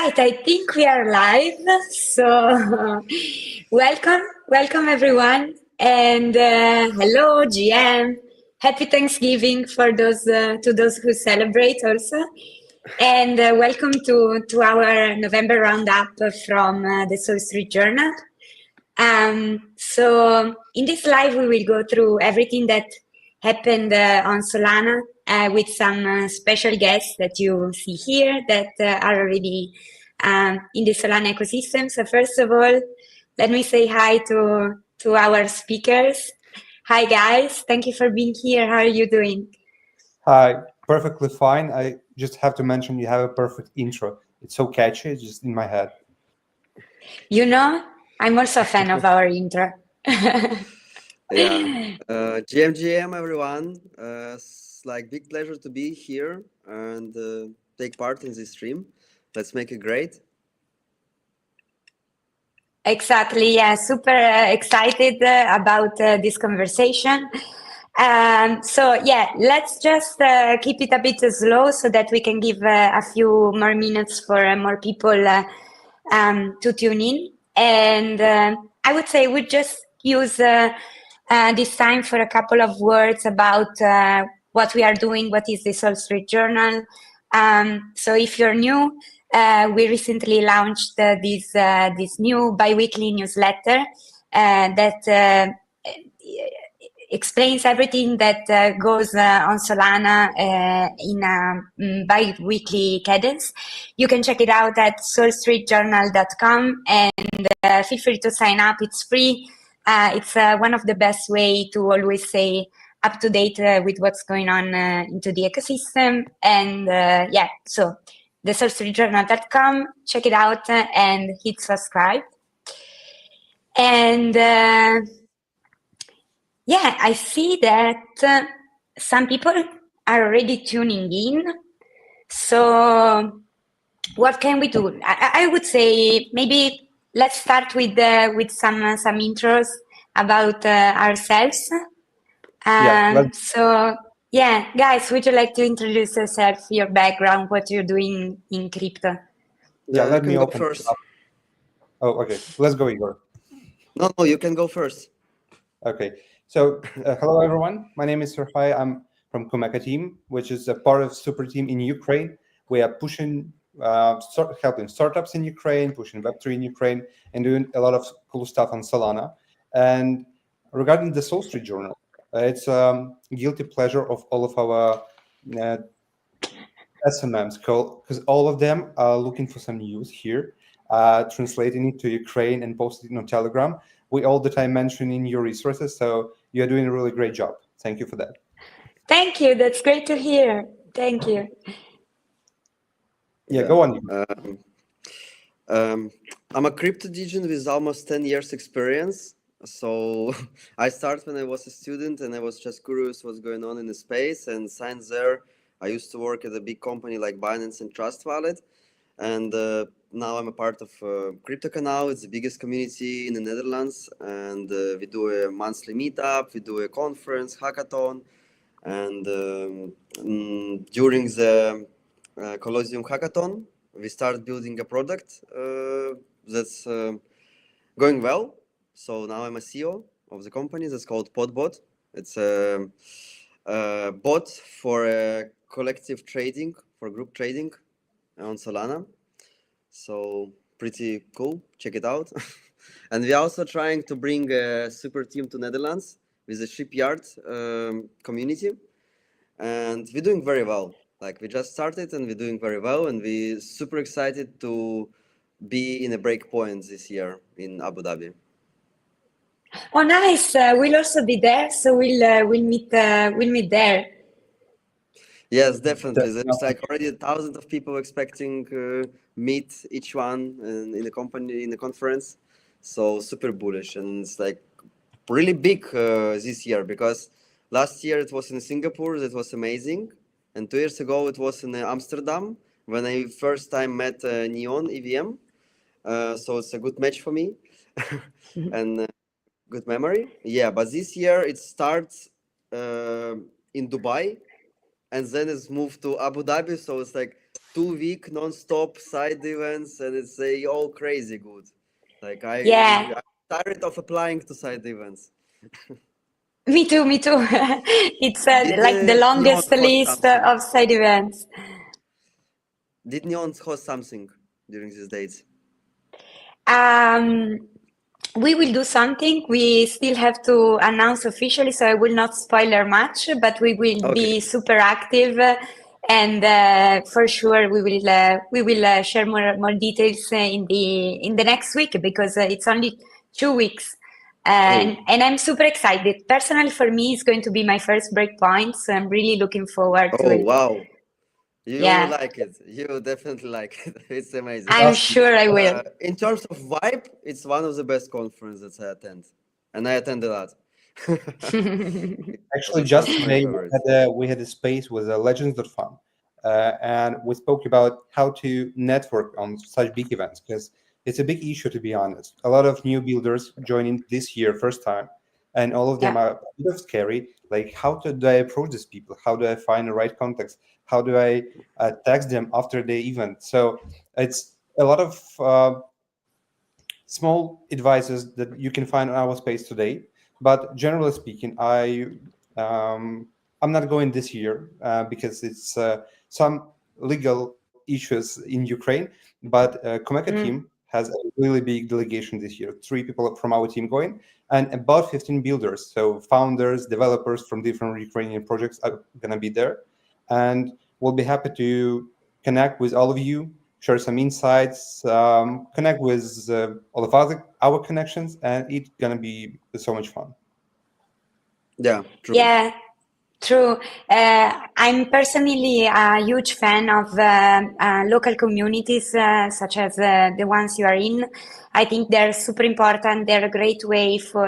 Right, I think we are live. So, welcome everyone, and hello, GM. Happy Thanksgiving for those to those who celebrate also, and welcome to our November roundup from the Solstreet Journal. So in this live, we will go through everything that happened on Solana with some special guests that you see here that are already in the Solana ecosystem. So first of all, let me say hi to our speakers. Hi guys, thank you for being here. How are you doing? Hi, perfectly fine. I just have to mention you have a perfect intro. It's so catchy, it's just in my head. You know, I'm also a fan of our intro. Yeah, GM everyone. It's like big pleasure to be here and take part in this stream. Let's make it great. Exactly, yeah, super excited about this conversation. So yeah, let's just keep it a bit slow so that we can give a few more minutes for more people to tune in. And I would say we just use this time for a couple of words about what we are doing, what is the Solstreet Journal. So if you're new, we recently launched this new bi-weekly newsletter that explains everything that goes on Solana in a bi-weekly cadence. You can check it out at solstreetjournal.com and feel free to sign up. It's free. It's one of the best way to always stay up to date with what's going on into the ecosystem. And yeah, so the solstreetjournal.com, check it out and hit subscribe. And yeah, I see that some people are already tuning in. So what can we do? I would say maybe let's start with some intros about ourselves. So yeah, guys, would you like to introduce yourself, your background, what you're doing in crypto? Yeah, let me go open first. up. Oh, okay. Let's go, Igor. No, you can go first. Okay. So, hello everyone. My name is Serhai. I'm from Kumeka team, which is a part of super team in Ukraine. We are pushing, helping startups in Ukraine, pushing Web3 in Ukraine, and doing a lot of cool stuff on Solana. And regarding the Solstreet Journal, it's guilty pleasure of all of our SMMs, because all of them are looking for some news here, translating it to Ukraine and posting it on Telegram. We all the time mentioning your resources, so you're doing a really great job. Thank you for that. Thank you. That's great to hear. Thank you. Yeah, go on. I'm a crypto degen with almost 10 years experience. So I started when I was a student and I was just curious what's going on in the space. And since there, I used to work at a big company like Binance and Trust Wallet. And now I'm a part of Crypto Canal. It's the biggest community in the Netherlands. And we do a monthly meetup, we do a conference, hackathon. And during the Colosseum hackathon, we started building a product that's going well. So now I'm a CEO of the company that's called Podbot. It's a bot for collective trading, for group trading on Solana. So pretty cool. Check it out. And we're also trying to bring a super team to Netherlands with the shipyard community. And we're doing very well. Like we just started and we're doing very well. And we're super excited to be in a breakpoint this year in Abu Dhabi. Oh, nice! We'll also be there, so we'll meet there. Yes, definitely. There's like already thousands of people expecting meet each one in the company in the conference. So super bullish, and it's like really big this year because last year it was in Singapore. That was amazing, and 2 years ago it was in Amsterdam when I first time met Neon EVM. So it's a good match for me, and good memory. Yeah, but this year it starts in Dubai, and then it's moved to Abu Dhabi. So it's like 2 week non-stop side events, and it's all crazy good. Like Yeah, I'm tired of applying to side events. me too, me too. It's Did like the Neon longest host list something? of side events. Did Neon host something during these dates? Um, we will do something. We still have to announce officially, so I will not spoiler much, but we will Okay. be super active, and for sure we will share more details in the next week because it's only 2 weeks. Cool. And I'm super excited. Personally, for me, it's going to be my first breakpoint, so I'm really looking forward to Oh it. wow. You Yeah, like it. You definitely like it. It's amazing. I'm Last sure I will. In terms of vibe, it's one of the best conferences I attend, and I attend a lot. But Actually, it's one just of my today favorites. we had a space with Legends.fun, and we spoke about how to network on such big events because it's a big issue, to be honest. A lot of new builders joining this year, first time, and all of them Yeah. are a bit of scary. Like, do I approach these people? How do I find the right contacts? How do I text them after the event? So it's a lot of small advices that you can find on our space today. But generally speaking, I'm not going this year because it's some legal issues in Ukraine. But Comeka team Mm. has a really big delegation this year. 3 people from our team going, and about 15 builders. So founders, developers from different Ukrainian projects are gonna be there, and we'll be happy to connect with all of you, share some insights, connect with all of our connections, and it's gonna be so much fun. Yeah, true. Yeah, true. I'm personally a huge fan of local communities such as the ones you are in. I think they're super important. They're a great way for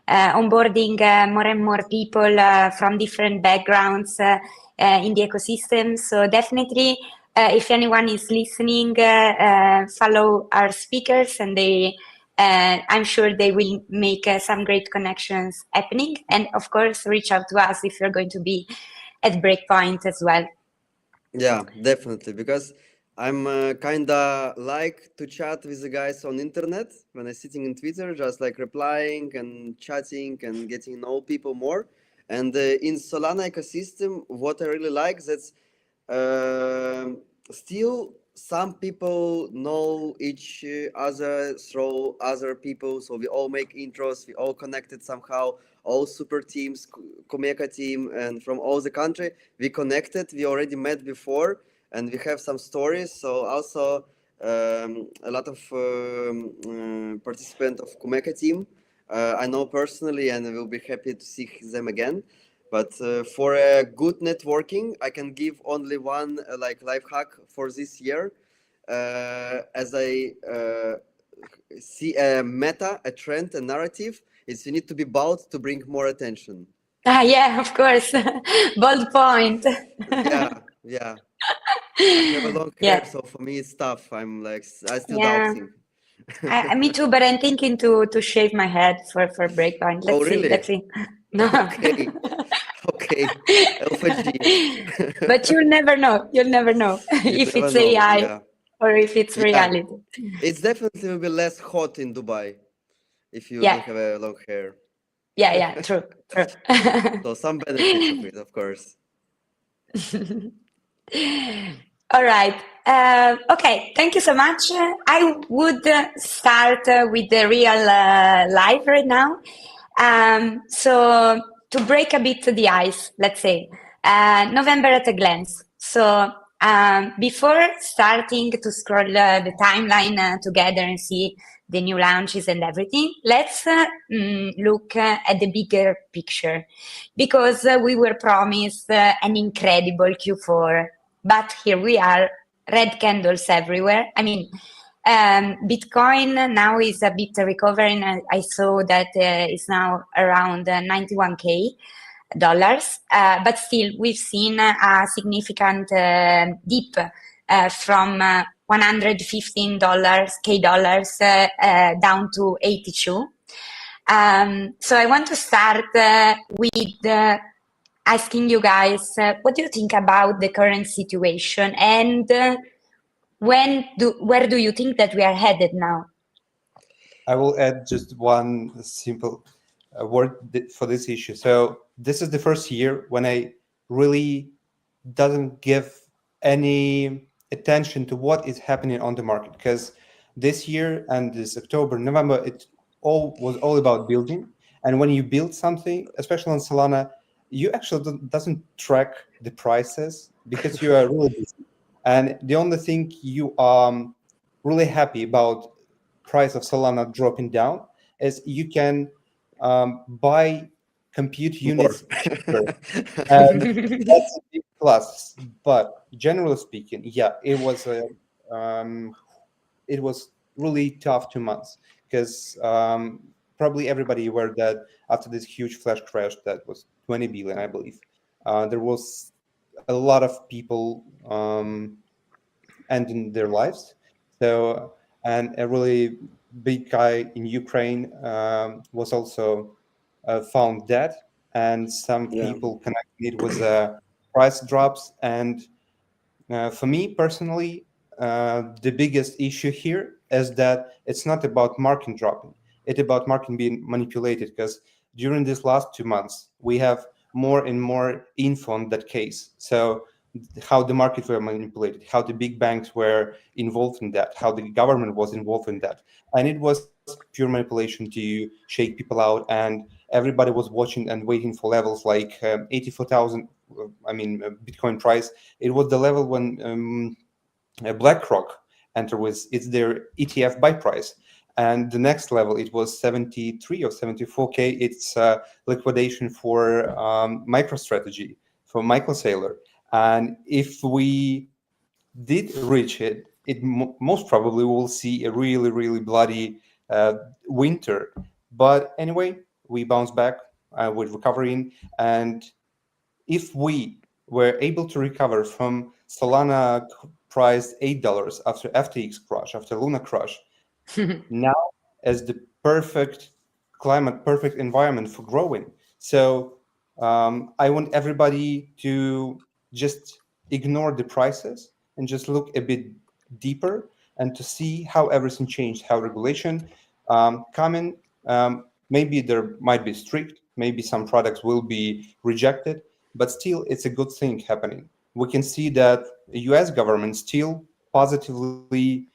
onboarding more and more people from different backgrounds in the ecosystem. So definitely, if anyone is listening, follow our speakers, and I'm sure they will make some great connections happening. And of course, reach out to us if you're going to be at Breakpoint as well. Yeah, definitely. Because I'm kinda like to chat with the guys on internet when I'm sitting in Twitter, just like replying and chatting and getting to know people more. And in Solana ecosystem, what I really like that's still some people know each other through other people, so we all make intros, we all connected somehow, all super teams, Kumeka team, and from all the country we connected, we already met before, and we have some stories. So also a lot of participant of Kumeka team I know personally, and I will be happy to see them again. But for a good networking, I can give only one like life hack for this year. As I see a meta, a trend, a narrative, is you need to be bold to bring more attention. Ah, yeah, of course. Bold point. Yeah, yeah. I have a long hair, Yeah, so for me it's tough. I'm like, I still yeah. doubting. Me too, but I'm thinking to shave my head for Breakpoint. Oh, Let's see, let's really? see. No. Okay, okay. Alpha G. But you'll never know. You'll never know You if never it's know. AI Yeah, or if it's yeah. reality. It's definitely will be less hot in Dubai if you Yeah, don't have a long hair. yeah, yeah, true, true. So some benefits of it, of course. All right. Okay, thank you so much. I would start with the real life right now. So to break a bit the ice, let's say, November at a glance. So before starting to scroll the timeline together and see the new launches and everything, let's look at the bigger picture because we were promised an incredible Q4, but here we are, red candles everywhere. I mean, Bitcoin now is a bit recovering. I saw that it's now around 91K dollars, but still we've seen a significant dip from $115 K dollars down to 82. So I want to start with asking you guys, what do you think about the current situation, and where do you think that we are headed now? I will add just one simple word for this issue. So this is the first year when I really doesn't give any attention to what is happening on the market, because this year and this October, November, it all was all about building. And when you build something, especially on Solana, you actually doesn't track the prices because you are really busy. And the only thing you are really happy about price of Solana dropping down is you can buy compute More. units cheaper, and that's a big plus. But generally speaking, yeah, um, it was really tough 2 months, because probably everybody aware that after this huge flash crash that was 20 billion, I believe, there was a lot of people ending their lives. So, and a really big guy in Ukraine was also found dead, and some Yeah. people connecting it with price drops. And for me personally, the biggest issue here is that it's not about market dropping; it's about market being manipulated. Because during these last 2 months, we have more and more info on that case. So how the market were manipulated, how the big banks were involved in that, how the government was involved in that, and it was pure manipulation to shake people out. And everybody was watching and waiting for levels like 84,000. Bitcoin price. It was the level when BlackRock entered with it's their ETF buy price. And the next level, it was 73 or 74K. It's liquidation for MicroStrategy, for Michael Saylor. And if we did reach it, most probably will see a really, really bloody winter. But anyway, we bounce back with recovering. And if we were able to recover from Solana priced $8 after FTX crash, after Luna crash, now as the perfect climate, perfect environment for growing. So I want everybody to just ignore the prices and just look a bit deeper, and to see how everything changed, how regulation coming. Maybe there might be strict, maybe some products will be rejected, but still it's a good thing happening. We can see that the US government still positively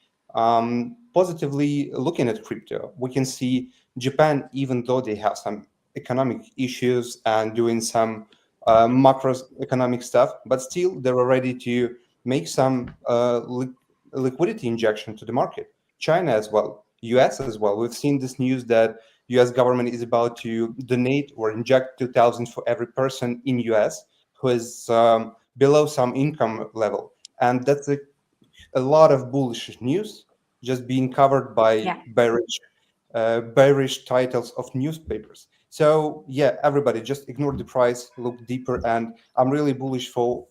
looking at crypto. We can see Japan, even though they have some economic issues and doing some macroeconomic stuff, but still they were ready to make some liquidity injection to the market. China as well, US as well. We've seen this news that US government is about to donate or inject 2,000 for every person in US who is below some income level. And that's a lot of bullish news just being covered by Yeah. bearish titles of newspapers. So yeah, everybody just ignore the price, look deeper, and I'm really bullish for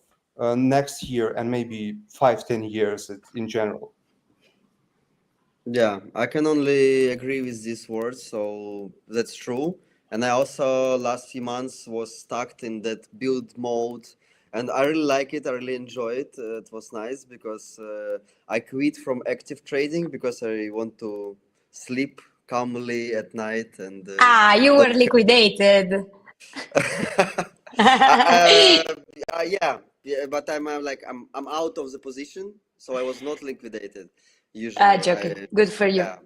next year and maybe 5-10 years in general. Yeah, I can only agree with these words. So that's true. And I also last few months was stuck in that build mode, and I really like it. I really enjoy it. It was nice because I quit from active trading because I want to sleep calmly at night and You were don't. liquidated. uh, yeah, yeah, but I'm out of the position, so I was not liquidated. Usually, Joking. Good for you. yeah.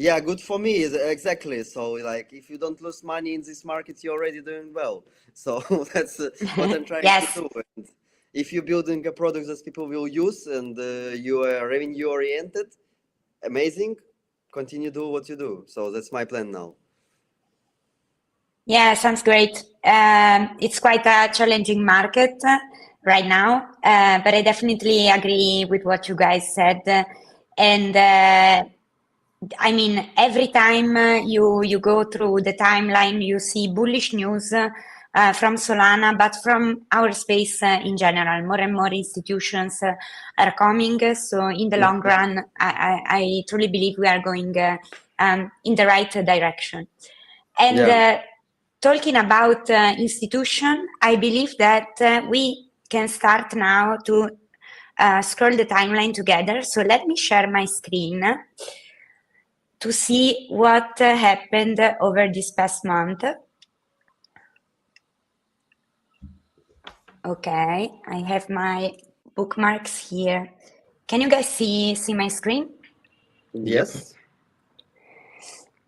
Yeah, good for me. Exactly. So, like, if you don't lose money in this market, you're already doing well. So that's what I'm trying to Yes. do. And if you're building a product that people will use and you are revenue oriented, amazing. Continue do what you do. So that's my plan now. Yeah, sounds great. It's quite a challenging market right now, but I definitely agree with what you guys said. And I mean, every time you go through the timeline, you see bullish news from Solana, but from our space in general. More and more institutions are coming. So in the long run, I truly believe we are going in the right direction. And Yeah. talking about institution, I believe that we can start now to scroll the timeline together. So let me share my screen to see what happened over this past month. Okay, I have my bookmarks here. Can you guys see my screen? Yes.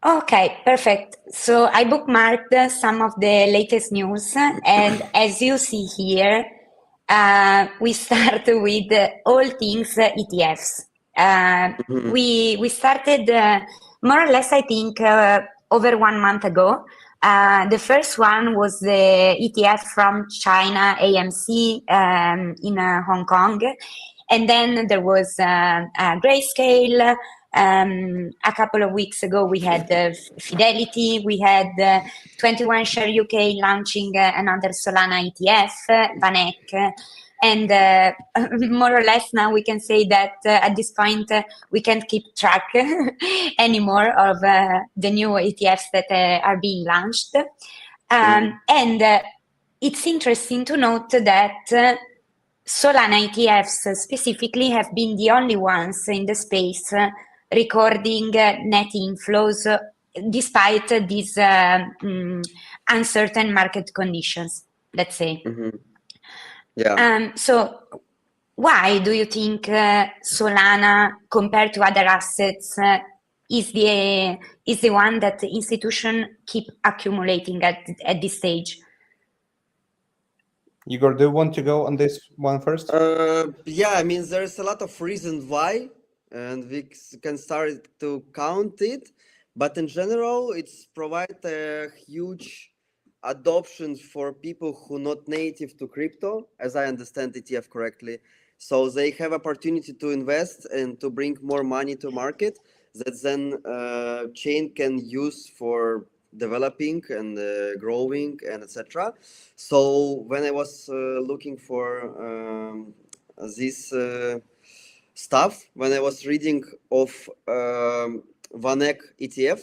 Okay, perfect. So I bookmarked some of the latest news, and as you see here, we start with all things ETFs. Mhm. We started more or less, I think, over 1 month ago. The first one was the ETF from China, AMC, in Hong Kong. And then there was Grayscale. A couple of weeks ago, we had Fidelity. We had 21 Share UK launching another Solana ETF, Vanek. And more or less now we can say that at this point we can't keep track anymore of the new ETFs that are being launched. And it's interesting to note that Solana ETFs specifically have been the only ones in the space recording net inflows despite these uncertain market conditions, let's say. Yeah. So why do you think Solana, compared to other assets, is the one that the institution keep accumulating at this stage? Igor, do you want to go on this one first? Yeah, I mean, there's a lot of reasons why, and we can start to count it. But in general, it's provide a huge adoption for people who not native to crypto, as I understand ETF correctly. So they have opportunity to invest and to bring more money to market that then chain can use for developing and growing and etc. So when I was looking for this stuff, when I was reading of Vanek ETF,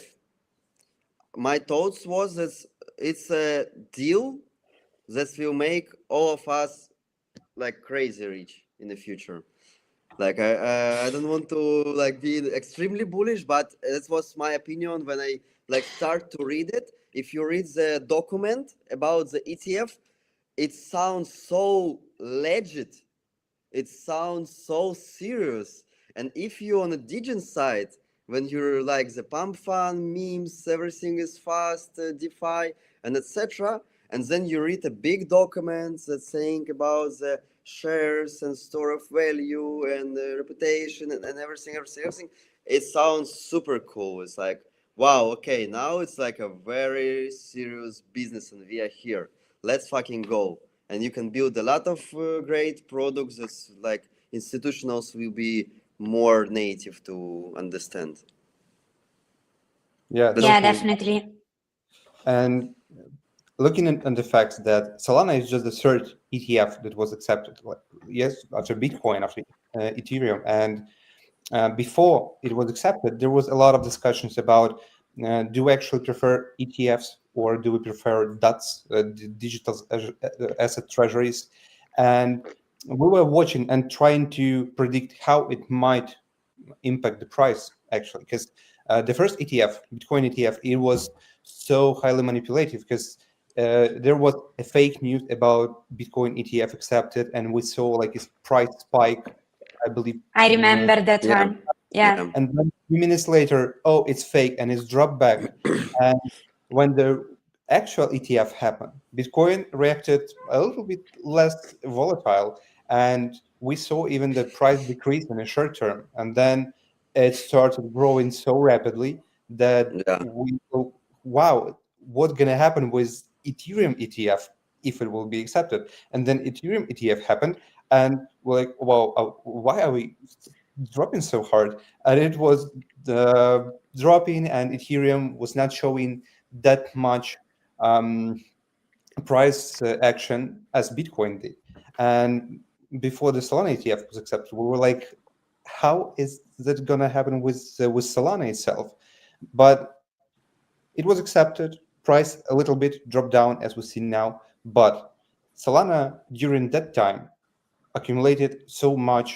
my thoughts was that it's a deal that will make all of us like crazy rich in the future. Like I don't want to like be extremely bullish, but that was my opinion when I like start to read it. If you read the document about the ETF, it sounds so legit. It sounds so serious. And if you on a Degen side, when you're like the pump fund memes, everything is fast, DeFi, and etc. And then you read a big document that's saying about the shares and store of value and reputation and everything. It sounds super cool. It's like, wow, okay, now it's like a very serious business and we are here. Let's fucking go. And you can build a lot of great products that's like institutionals will be more native to understand. Yeah, Yeah, totally. definitely. And looking at the fact that Solana is just the third ETF that was accepted, like, yes, after Bitcoin, after Ethereum, and before it was accepted, there was a lot of discussions about do we actually prefer ETFs or do we prefer DATs, digital asset treasuries, and we were watching and trying to predict how it might impact the price actually, because the first ETF, Bitcoin ETF, it was so highly manipulative because there was a fake news about Bitcoin ETF accepted, and we saw like this price spike, I believe. I remember that Yeah. one. Yeah. Yeah. And then a few minutes later, oh, it's fake, and it's dropped back. And when the actual ETF happened, Bitcoin reacted a little bit less volatile, and we saw even the price decrease in the short term. And then it started growing so rapidly that Yeah. we go, wow, what's going to happen with Ethereum ETF if it will be accepted? And then Ethereum ETF happened, and we're like, well, why are we dropping so hard? And it was dropping, and Ethereum was not showing that much price action as Bitcoin did. And before the Solana ETF was accepted, we were like, how is that going to happen with Solana itself? But it was accepted. price a little bit dropped down as we see now, but Solana during that time accumulated so much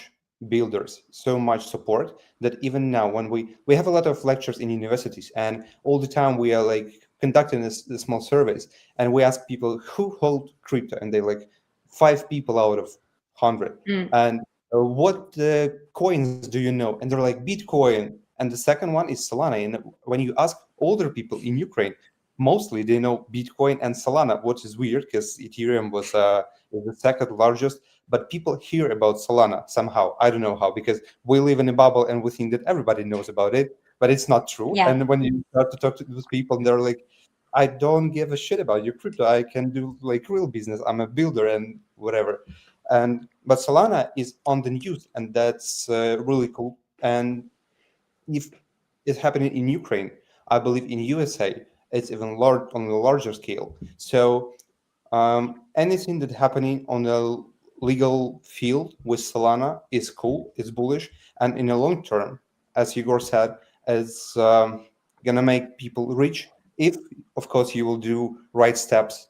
builders, so much support that even now when we have a lot of lectures in universities, and all the time we are like conducting this small surveys, and we ask people who hold crypto, and they like 5 people out of 100. And what coins do you know? And they're like Bitcoin, and the second one is Solana. And when you ask older people in Ukraine, mostly they know Bitcoin and Solana, which is weird because Ethereum was the second largest. But people hear about Solana somehow. I don't know how, because we live in a bubble and we think that everybody knows about it, but it's not true. Yeah. And when you start to talk to those people, and they're like, I don't give a shit about your crypto. I can do like real business. I'm a builder and whatever. And but Solana is on the news, and that's really cool. And if it's happening in Ukraine, I believe in USA it's even large on a larger scale. So anything that happening on the legal field with Solana is cool, is bullish, and in the long term, as Igor said, is gonna make people rich if, of course, you will do right steps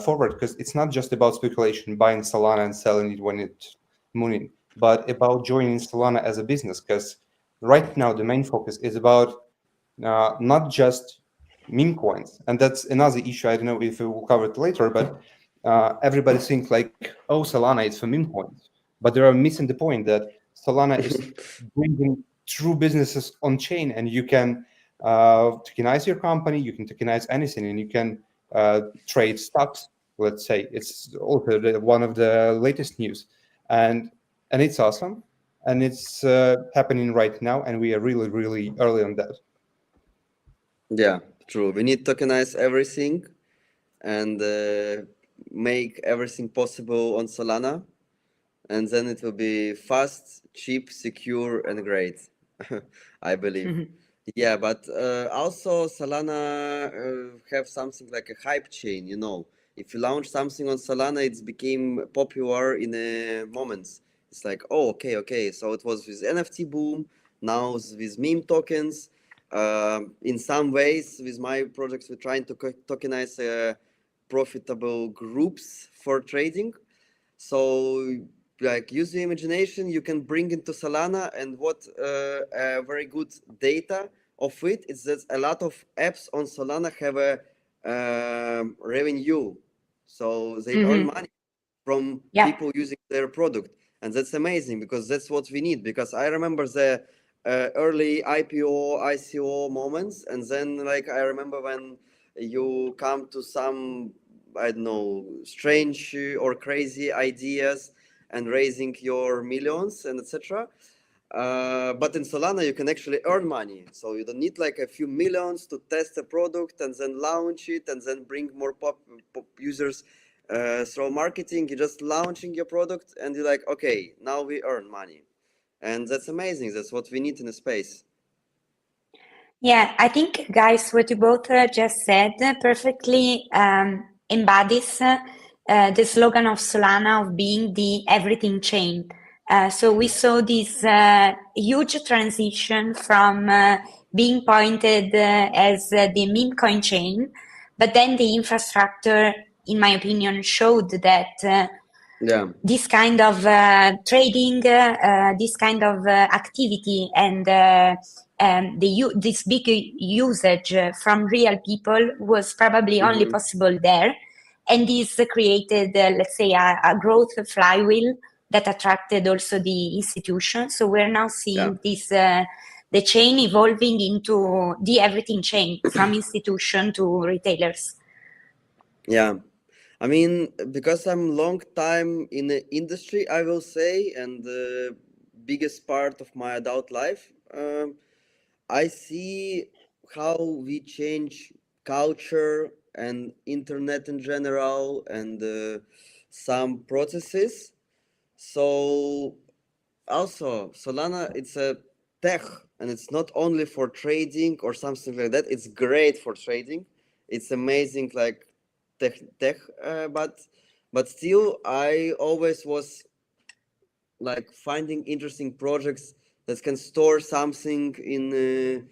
forward. Because it's not just about speculation, buying Solana and selling it when it's mooning, but about joining Solana as a business. Because right now the main focus is about not just meme coins, and that's another issue. I don't know if we will cover it later, but everybody thinks like, oh, Solana is for meme coins, but they are missing the point that Solana is bringing true businesses on chain, and you can tokenize your company, you can tokenize anything, and you can trade stocks. Let's say it's also one of the latest news, and it's awesome, and it's happening right now, and we are really, really early on that. Yeah, true. We need to tokenize everything and make everything possible on Solana, and then it will be fast, cheap, secure, and great. I believe. Yeah, but also Solana have something like a hype chain. You know, if you launch something on Solana, it's became popular in a moment. It's like, oh, okay, okay. So it was with NFT boom. Now with meme tokens. In some ways, with my projects, we're trying to tokenize profitable groups for trading. So, like, use your imagination. You can bring into Solana, and what very good data of it is that a lot of apps on Solana have a revenue, so they earn money from people using their product, and that's amazing because that's what we need. Because I remember the early IPO, ICO moments, and then like I remember when you come to some, I don't know, strange or crazy ideas and raising your millions and etc. But in Solana, you can actually earn money. So you don't need like a few millions to test a product and then launch it and then bring more pop users through marketing. You're just launching your product and you're like, okay, now we earn money. And that's amazing. That's what we need in a space. Yeah, I think, guys, what you both just said perfectly embodies the slogan of Solana of being the everything chain. So we saw this huge transition from being pointed as the meme coin chain, but then the infrastructure, in my opinion, showed that this kind of trading, this kind of activity, and this big usage from real people was probably only possible there. And this created, let's say, a growth flywheel that attracted also the institution. So we're now seeing this, the chain evolving into the everything chain from institution to retailers. Yeah. I mean, because I'm long time in the industry, I will say, and the biggest part of my adult life, I see how we change culture and internet in general and some processes. So also Solana, it's a tech, and it's not only for trading or something like that. It's great for trading. It's amazing, like tech, but still, I always was like finding interesting projects that can store something in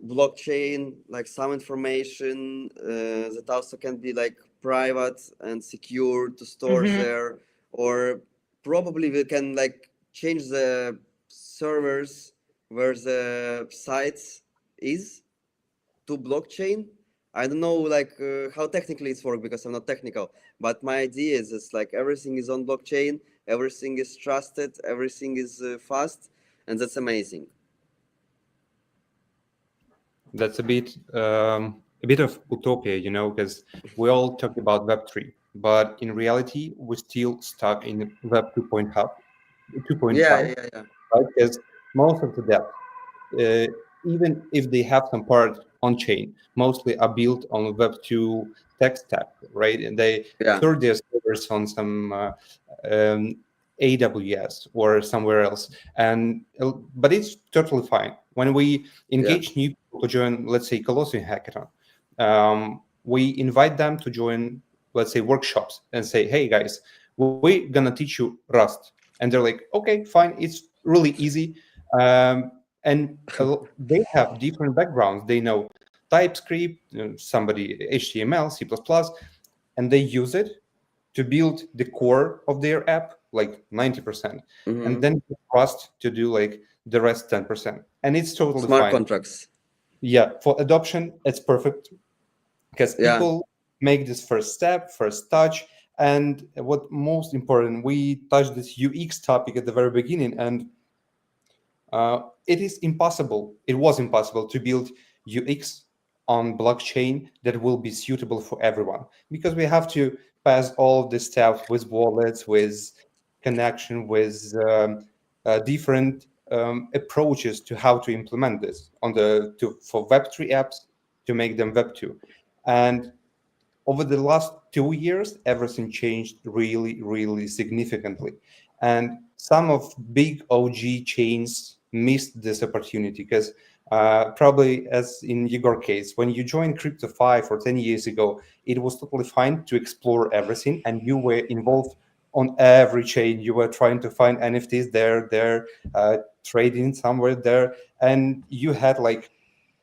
blockchain, like some information that also can be like private and secure to store there, or probably we can like change the servers where the sites is to blockchain. I don't know like how technically it's work because I'm not technical, but my idea is it's like everything is on blockchain, everything is trusted, everything is fast, and that's amazing. That's a bit of utopia, you know, because we all talk about Web3, but in reality, we're still stuck in Web 2.5, Yeah, yeah, yeah, right? Because most of the dApps, even if they have some part on chain, mostly are built on Web 2 tech stack, right? And they yeah, store their servers on some um, AWS or somewhere else. But it's totally fine. When we yeah, engage new people to join, let's say, Colosseum Hackathon, we invite them to join, let's say, workshops and say, hey guys, we're gonna teach you Rust. And they're like, okay, fine, it's really easy. And they have different backgrounds. They know TypeScript, somebody HTML, C++, and they use it to build the core of their app, like 90%, and then Rust to do like the rest 10%. And it's totally smart fine. contracts. Yeah, for adoption, it's perfect because Yeah, people make this first step, first touch. And what most important, we touched this UX topic at the very beginning, and it is impossible. It was impossible to build UX on blockchain that will be suitable for everyone because we have to pass all of this stuff with wallets, with connection, with different approaches to how to implement this for Web3 apps to make them Web2. And over the last 2 years, everything changed really, really significantly. And some of big OG chains missed this opportunity because probably as in Igor case, when you joined crypto 5 or 10 years ago, it was totally fine to explore everything and you were involved on every chain. You were trying to find NFTs there, trading somewhere there. And you had like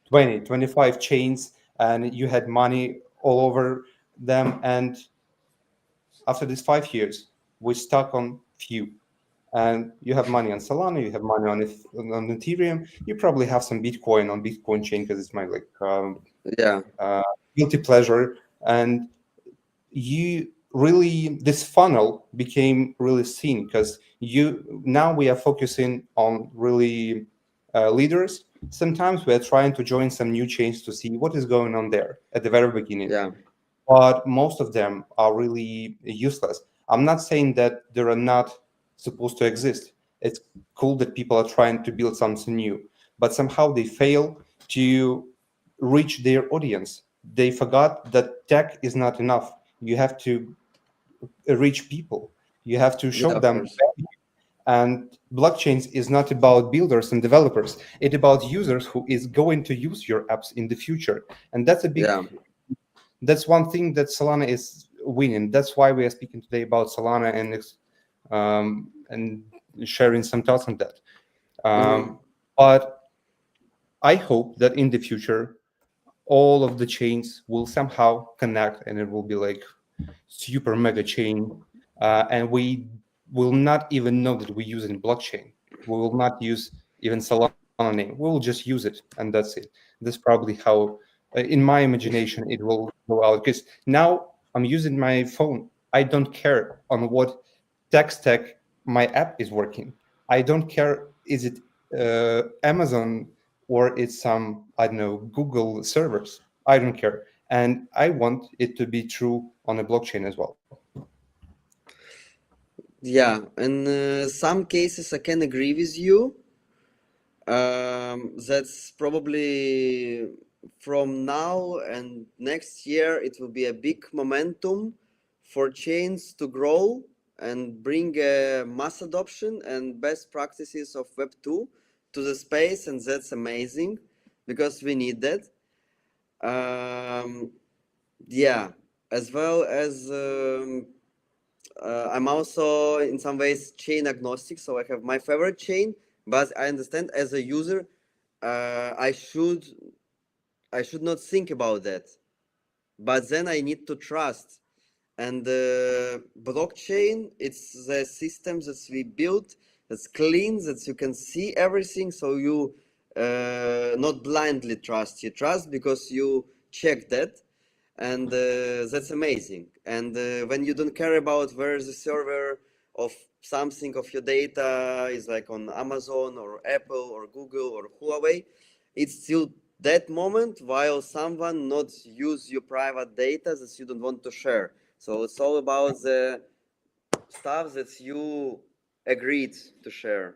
20, 25 chains and you had money all over them. And after these 5 years, we stuck on few. And you have money on Solana, you have money on Ethereum, you probably have some Bitcoin on Bitcoin chain because it's my like yeah, guilty pleasure. And you really this funnel became really thin because you now we are focusing on really leaders. Sometimes we are trying to join some new chains to see what is going on there at the very beginning, yeah, but most of them are really useless. I'm not saying that they are not supposed to exist. It's cool that people are trying to build something new, but somehow they fail to reach their audience. They forgot that tech is not enough. You have to reach people. You have to yeah, show of them. course. And blockchains is not about builders and developers. It's about users who is going to use your apps in the future. And Yeah, that's one thing that Solana is winning. That's why we are speaking today about Solana and sharing some thoughts on that. But I hope that in the future, all of the chains will somehow connect, and it will be like super mega chain, and we will not even know that we use it in blockchain. We will not use even Solana name. We will just use it, and that's it. That's probably how, in my imagination, it will go out. Because now I'm using my phone. I don't care on what tech stack my app is working. I don't care is it Amazon or it's some, I don't know, Google servers. I don't care. And I want it to be true on a blockchain as well. yeah. In some cases, I can agree with you. That's probably from now and next year, it will be a big momentum for chains to grow and bring mass adoption and best practices of Web 2 to the space. And that's amazing because we need that. Um, yeah, as well as I'm also in some ways chain agnostic, so I have my favorite chain, but I understand as a user, I should I should not think about that. But then I need to trust. And blockchain, it's the system that we built that's clean, that you can see everything, so you not blindly trust. You trust because you check that, and that's amazing. And when you don't care about where the server of something of your data is, like on Amazon or Apple or Google or Huawei, it's still that moment while someone not use your private data that you don't want to share. So it's all about the stuff that you agreed to share.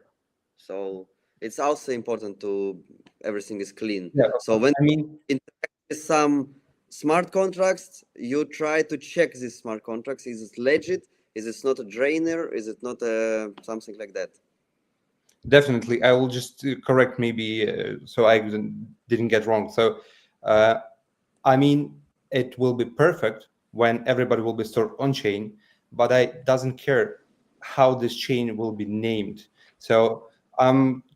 So it's also important to everything is clean. Yeah, So when I mean, you interact with some smart contracts, you try to check these smart contracts. Is it legit? Is it not a drainer? Is it not a something like that? definitely. I will just correct maybe so I didn't get wrong. So, I mean, it will be perfect when everybody will be stored on chain, but I doesn't care how this chain will be named. So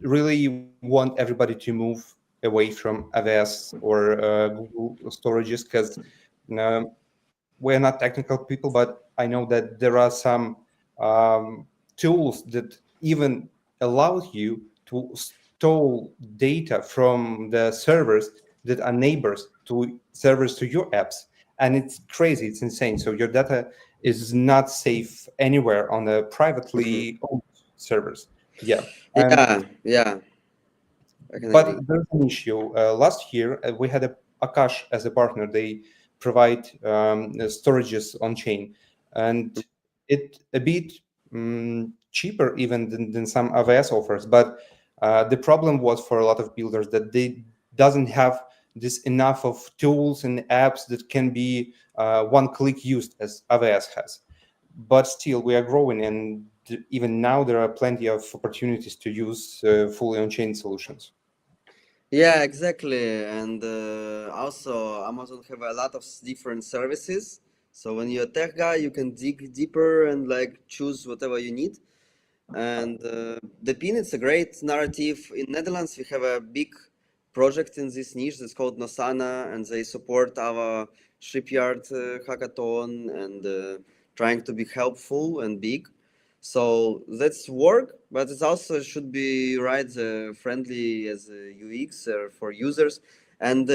really want everybody to move away from AWS or Google storages, because we're not technical people, but I know that there are some tools that even allow you to store data from the servers that are neighbors to servers to your apps. And it's crazy, it's insane. So your data is not safe anywhere on the privately owned servers. Yeah. Yeah, yeah, I can But agree. there's an issue. Last year, we had Akash as a partner. They provide storages on chain, and it a bit cheaper even than some AWS offers. But the problem was for a lot of builders that they doesn't have this enough of tools and apps that can be one click used as AWS has. But still, we are growing, and even now there are plenty of opportunities to use fully on-chain solutions. Yeah, exactly. And also, Amazon have a lot of different services. So when you're a tech guy, you can dig deeper and like choose whatever you need. And the pin, it's a great narrative. In Netherlands, we have a big project in this niche that's called Nosana, and they support our shipyard hackathon and trying to be helpful and big. So that's work, but it also should be right friendly as a UX for users. And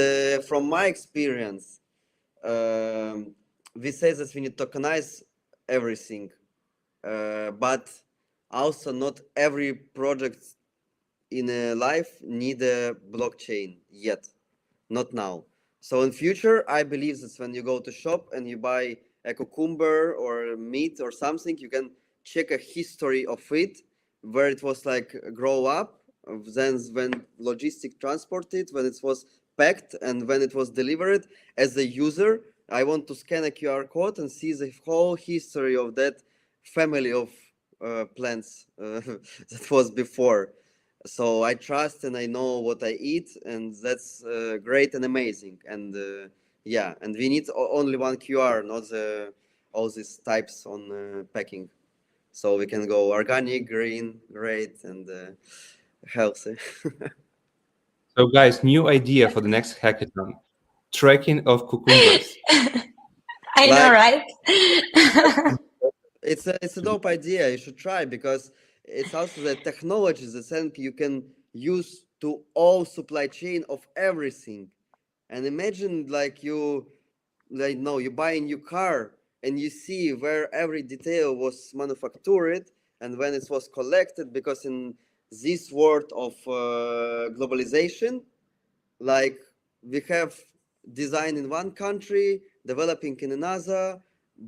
from my experience, um, we say that we need to tokenize everything, but also not every project in a life need a blockchain yet, not now. So in future, I believe that when you go to shop and you buy a cucumber or meat or something, you can check a history of it, where it was like grow up, then when logistic transported, when it was packed, and when it was delivered. As a user, I want to scan a QR code and see the whole history of that family of plants that was before. So I trust and I know what I eat, and that's great and amazing. And yeah, and we need only one QR, not all these types on packing. So we can go organic, green, great, and healthy. So, guys, new idea for the next hackathon: tracking of cucumbers. I know, Like right? it's a dope idea. You should try, because it's also the technology that then you can use to all supply chain of everything. And imagine like you like no you buy a new car and you see where every detail was manufactured and when it was collected, because in this world of globalization, like we have design in one country, developing in another,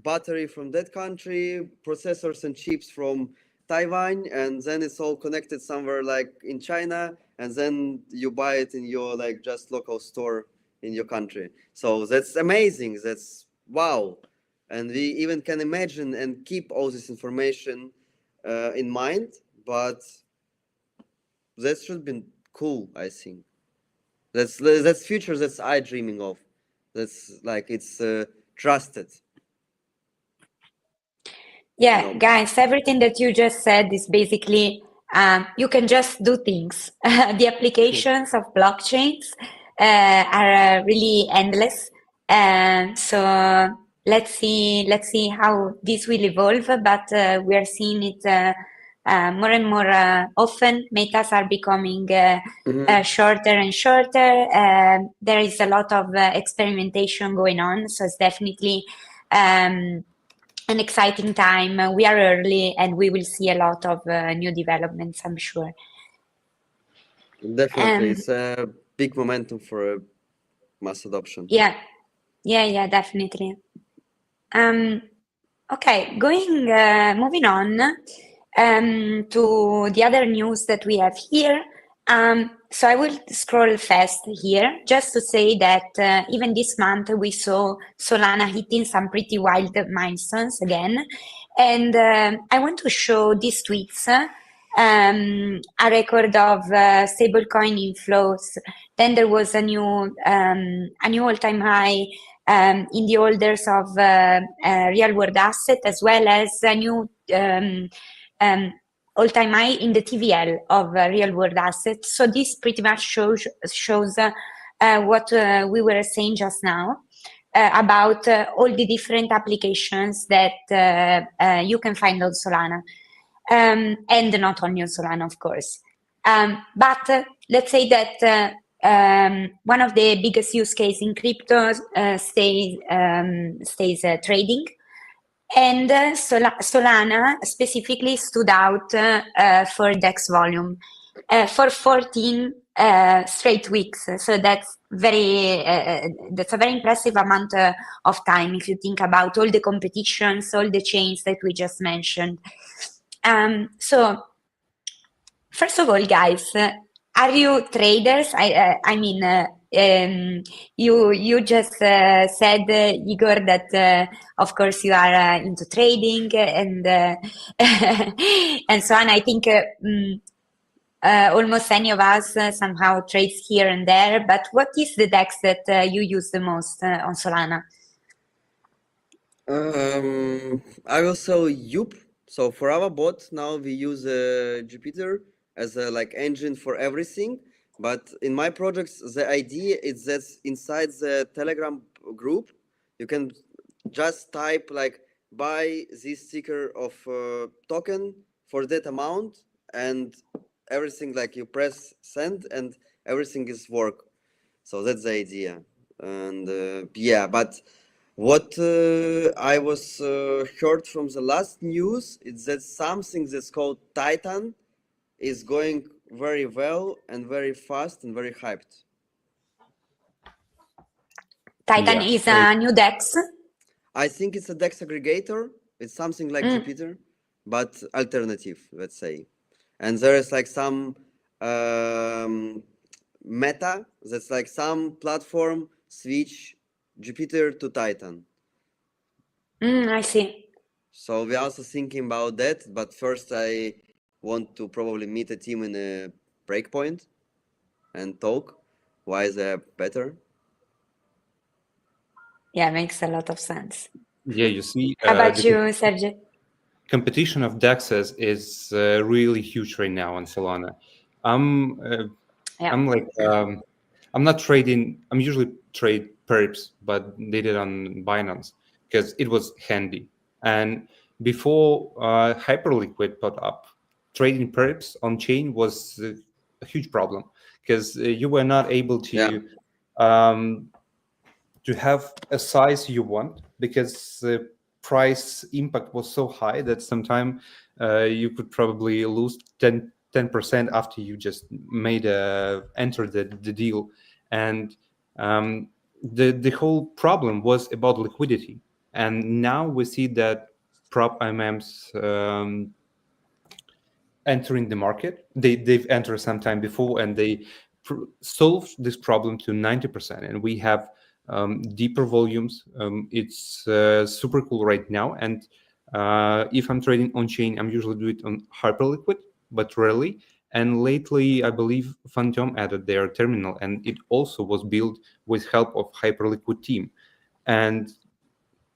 battery from that country, processors and chips from Taiwan, and then it's all connected somewhere like in China, and then you buy it in your like just local store in your country. So that's amazing. That's wow. And we even can imagine and keep all this information in mind, but that should be cool, I think. That's future that's I dreaming of. That's like it's trusted. Yeah, No. guys, everything that you just said is basically you can just do things. The applications of blockchains are really endless. So let's see how this will evolve. But we are seeing it more and more often. Metas are becoming shorter and shorter. There is a lot of experimentation going on, so it's definitely an exciting time. We are early, and we will see a lot of new developments, I'm sure. Definitely, it's a big momentum for mass adoption. Yeah, definitely. Okay, moving on to the other news that we have here. So I will scroll fast here just to say that even this month we saw Solana hitting some pretty wild milestones again. And I want to show these tweets, a record of stablecoin inflows. Then there was a new all-time high in the holders of real-world asset, as well as a new all-time high in the TVL of real-world assets. So this pretty much shows what we were saying just now about all the different applications that you can find on Solana, and not only on Solana, of course. But let's say that one of the biggest use case in crypto stays trading, and Solana specifically stood out for DEX volume for 14 straight weeks. So that's a very impressive amount of time if you think about all the competitions, all the chains that we just mentioned. So first of all, guys, are you traders? I mean, you just said, Igor, that of course you are into trading and and so on. I think almost any of us somehow trades here and there. But what is the DEX that you use the most on Solana? I will say Yup. So for our bot now we use Jupyter as a engine for everything. But in my projects, the idea is that inside the Telegram group, you can just type buy this sticker of token for that amount, and everything you press send and everything is work. So that's the idea. And yeah, but what I was heard from the last news is that something that's called Titan is going very well and very fast and very hyped. Titan is a new DEX? I think it's a DEX aggregator. It's something like Jupyter, but alternative, let's say. And there is some meta that's some platform switch Jupyter to Titan. I see. So we're also thinking about that, but first I want to probably meet a team in a breakpoint and talk why they're better. Yeah, makes a lot of sense. Yeah, you see. How about you, Sergio? Competition of DEXs is really huge right now on Solana. I'm not trading. I'm usually trade perps, but did it on Binance because it was handy. And before Hyperliquid put up, trading perps on chain was a huge problem because you were not able to have a size you want because the price impact was so high that sometimes you could probably lose 10% after you just made enter the deal. And the whole problem was about liquidity. And now we see that prop IMMs entering the market. They've entered some time before, and they solved this problem to 90%. And we have deeper volumes. It's super cool right now. And if I'm trading on chain, I'm usually do it on Hyperliquid, but rarely. And lately, I believe Phantom added their terminal, and it also was built with help of Hyperliquid team. And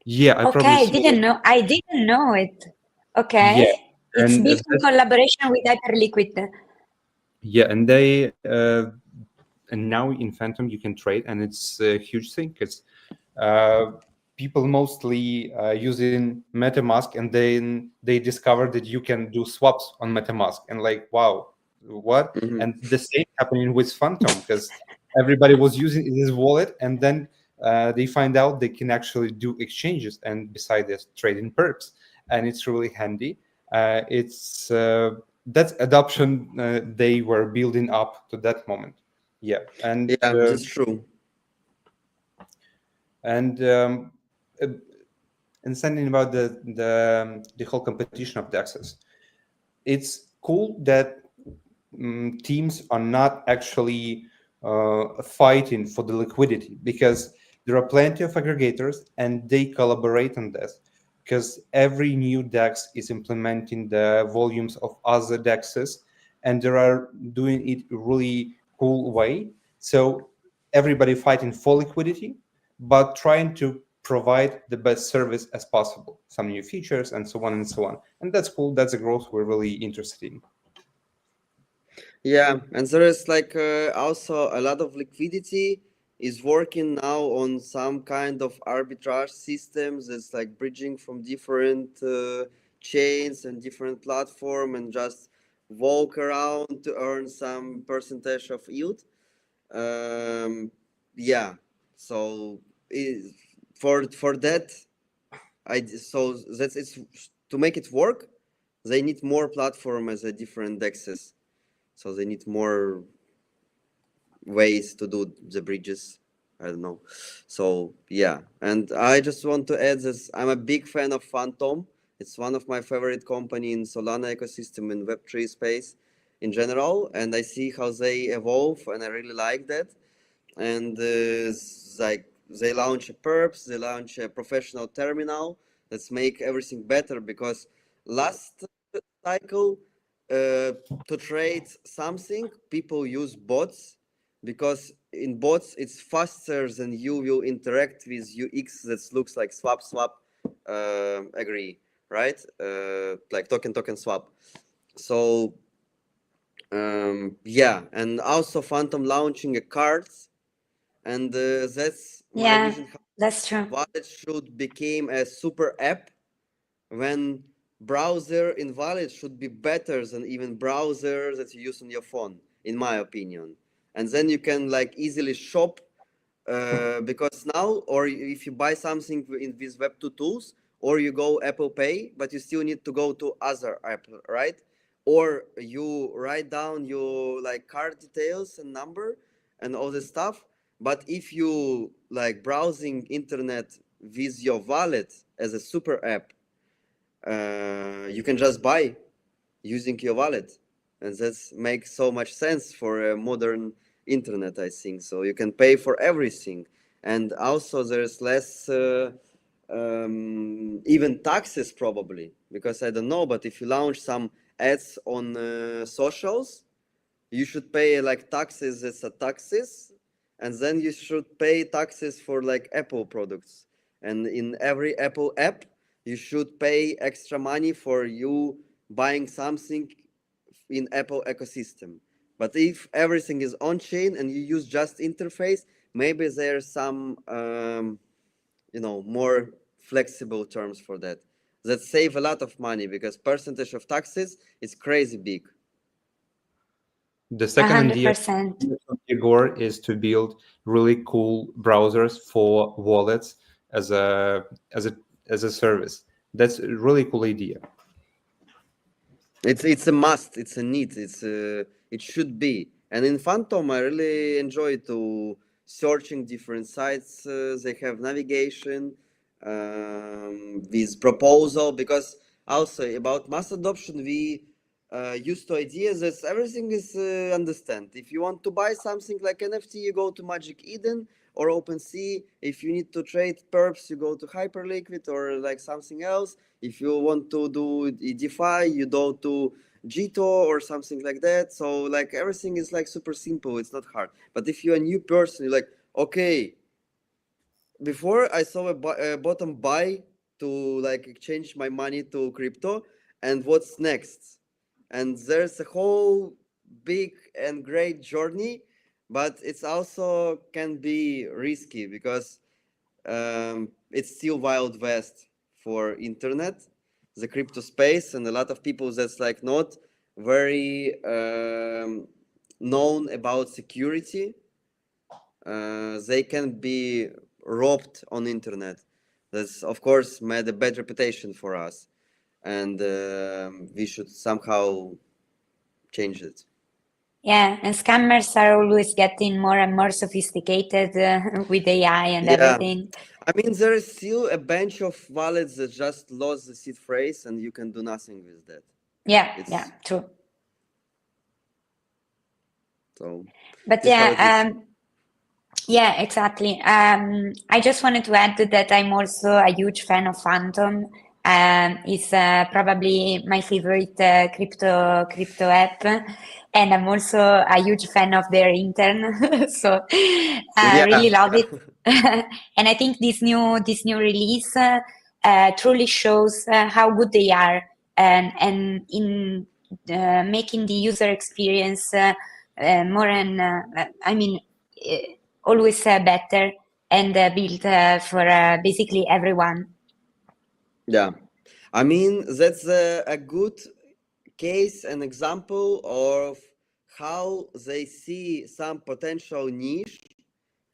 yeah, I probably I didn't know it. Okay, yeah, it's and built in collaboration with Hyperliquid. Yeah, and they and now in Phantom you can trade, and it's a huge thing because people mostly using MetaMask, and then they discovered that you can do swaps on MetaMask, and like, wow, what? Mhm. And the same happening with Phantom, because everybody was using this wallet, and then they find out they can actually do exchanges, and beside this, trading perps, and it's really handy. It's That's adoption they were building up to that moment. Yeah, Yeah, that's true. and um, uh, and something about the whole competition of DEXs. It's cool that teams are not actually fighting for the liquidity, because there are plenty of aggregators and they collaborate on this, because every new DEX is implementing the volumes of other DEXs, and they are doing it really cool way. So everybody fighting for liquidity, but trying to provide the best service as possible, some new features and so on and so on. And that's cool. That's a growth we're really interested in. Yeah, and there is like also a lot of liquidity is working now on some kind of arbitrage systems. It's like bridging from different chains and different platform and just walk around to earn some percentage of yield. Um, yeah, so i- for that, so that's it's to make it work. They need more platform as a different dexes, so they need more ways to do the bridges. I don't know. So yeah, and I just want to add this. I'm a big fan of Phantom. It's one of my favorite company in Solana ecosystem in Web3 space in general, and I see how they evolve, and I really like that. And like they launch a perps, they launch a professional terminal. Let's make everything better, because last cycle to trade something, people use bots, because in bots it's faster than you will interact with UX that looks like swap agree, right? Like token swap. So yeah, and also Phantom launching a cards, and that's my Yeah, vision. How that's true. wallet should become a super app, when browser in wallet should be better than even browser that you use on your phone, in my opinion. And then you can like easily shop, because now, or if you buy something in these Web2 tools, or you go Apple Pay, but you still need to go to other app, right? Or you write down your like card details and number and all this stuff. But if you like browsing internet with your wallet as a super app, you can just buy using your wallet, and that makes so much sense for a modern internet, I think. So you can pay for everything, and also there's less even taxes probably, because I don't know, but if you launch some ads on socials, you should pay like taxes as a taxes, and then you should pay taxes for like Apple products, and in every Apple app you should pay extra money for you buying something in Apple ecosystem. But if everything is on chain and you use just interface, maybe there's some more flexible terms for that save a lot of money, because percentage of taxes is crazy big. The second idea 100%. of Igor is to build really cool browsers for wallets as a service. That's a really cool idea. It's a must. It's a need. It should be. And in Phantom, I really enjoy to searching different sites. They have navigation, with proposal, because also about mass adoption, we used to ideas that everything is understand. If you want to buy something like NFT, you go to Magic Eden or OpenSea. If you need to trade perps, you go to Hyperliquid or like something else. If you want to do DeFi, you go to Jito or something like that. So like everything is like super simple. It's not hard. But if you're a new person, you're like, okay, before I saw a bottom buy to like exchange my money to crypto, and what's next? And there's a whole big and great journey, but it's also can be risky because it's still wild west for internet, the crypto space, and a lot of people that's like not very known about security. They can be robbed on internet. That's of course made a bad reputation for us, and we should somehow change it. Yeah, and scammers are always getting more and more sophisticated with AI and Yeah, everything. I mean there is still a bunch of wallets that just lost the seed phrase, and you can do nothing with that. Yeah, It's true. so. But This is how it is. yeah, exactly. I just wanted to add that I'm also a huge fan of Phantom. It's probably my favorite crypto app, and I'm also a huge fan of their intern. So I Yeah, really love it. And I think this new release truly shows how good they are, and in making the user experience more and I mean. Always better and built for basically everyone. yeah. I mean, that's a good case, an example of how they see some potential niche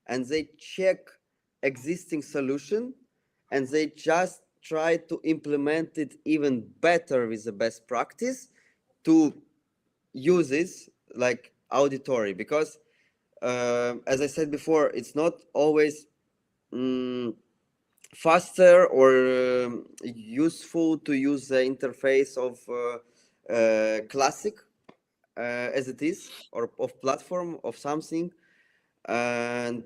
and they check existing solution and they just try to implement it even better with the best practice to use this like auditory because as I said before, it's not always faster or useful to use the interface of classic as it is or of platform of something, and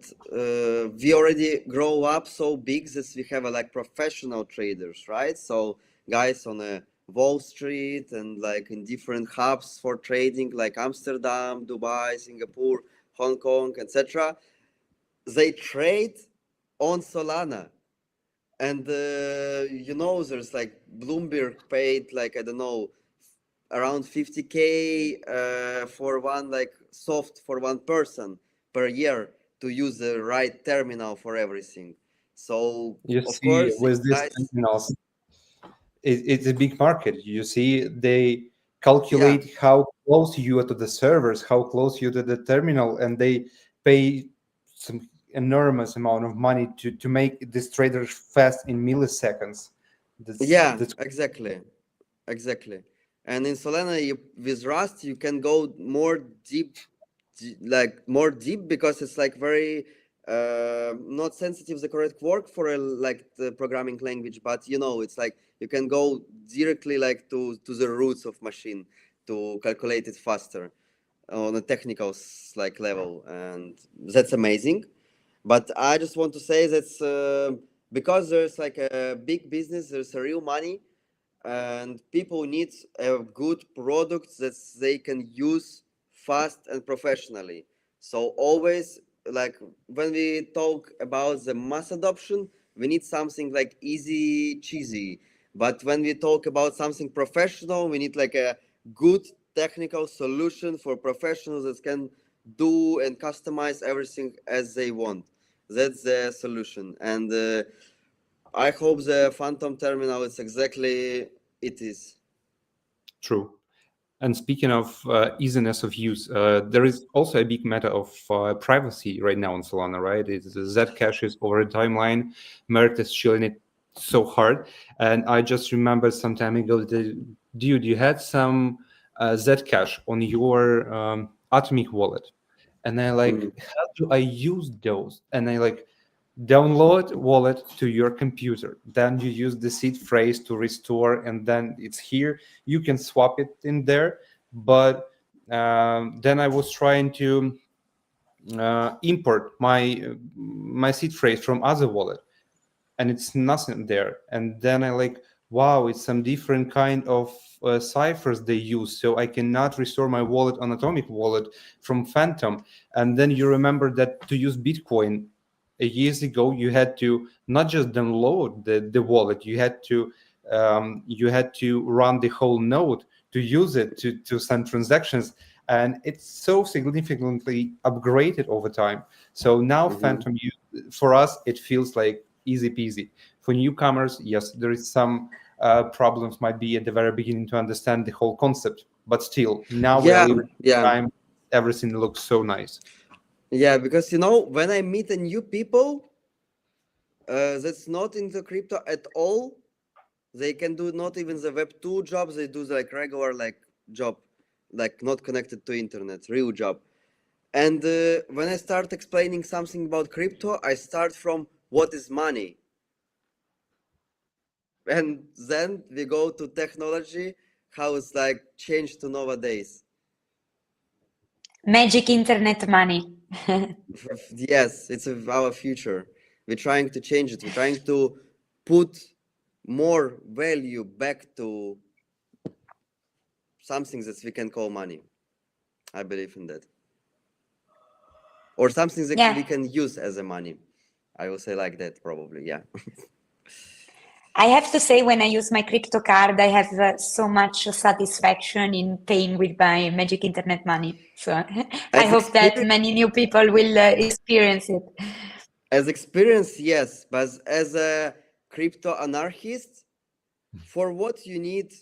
we already grow up so big that we have like professional traders, right? So guys on a Wall Street and like in different hubs for trading like Amsterdam, Dubai, Singapore, Hong Kong, etc. They trade on Solana. And there's like Bloomberg paid like I don't know around 50K for one like soft for one person per year to use the right terminal for everything. So You of see, course, with this guys, terminals, it's a big market. You see, they yeah, calculate how close you are to the servers, how close you to the terminal, and they pay some enormous amount of money to make this traders fast in milliseconds. yeah, That's exactly. And in Solana, with Rust, you can go more deep, like more deep because it's like very not sensitive the correct word for a like the programming language, but it's like you can go directly like to the roots of machine to calculate it faster on a technical like level, and that's amazing. But I just want to say that's because there's like a big business, there's a real money, and people need a good product that they can use fast and professionally. So always like when we talk about the mass adoption, we need something like easy cheesy, but when we talk about something professional, we need like a good technical solution for professionals that can do and customize everything as they want. That's the solution, and I hope the Phantom Terminal is exactly it is. true. And speaking of easiness of use, there is also a big matter of privacy right now on Solana, right? It's the Zcash is over the timeline. Merit is chilling it so hard. And I just remember some time ago, dude, you had some Zcash on your Atomic wallet. And I like, Mm. how do I use those? And I like, download wallet to your computer, then you use the seed phrase to restore, and then it's here, you can swap it in there. But then I was trying to import my seed phrase from other wallet, and it's nothing there. And then I like, wow, it's some different kind of ciphers they use, so I cannot restore my wallet on Atomic wallet from Phantom. And then you remember that to use Bitcoin years ago, you had to not just download the wallet, you had to run the whole node to use it to send transactions. and it's so significantly upgraded over time. So now Phantom, for us, it feels like easy peasy. For newcomers, yes, there is some problems might be at the very beginning to understand the whole concept, but still, now we are Yeah, living yeah, time. Everything looks so nice. yeah. Because when I meet a new people, that's not into crypto at all, they can do not even the Web2 jobs. They do like regular like job, like not connected to internet, real job. And when I start explaining something about crypto, I start from what is money, and then we go to technology, how it's like changed to nowadays. Magic internet money. Yes, it's our future. We're trying to change it. We're trying to put more value back to something that we can call money. I believe in that. Or something that Yeah. we can use as a money. I will say like that probably, yeah. I have to say, when I use my crypto card, I have so much satisfaction in paying with my magic internet money. So I As hope that experience, many new people will experience it. as experience, yes, but as a crypto anarchist, for what you need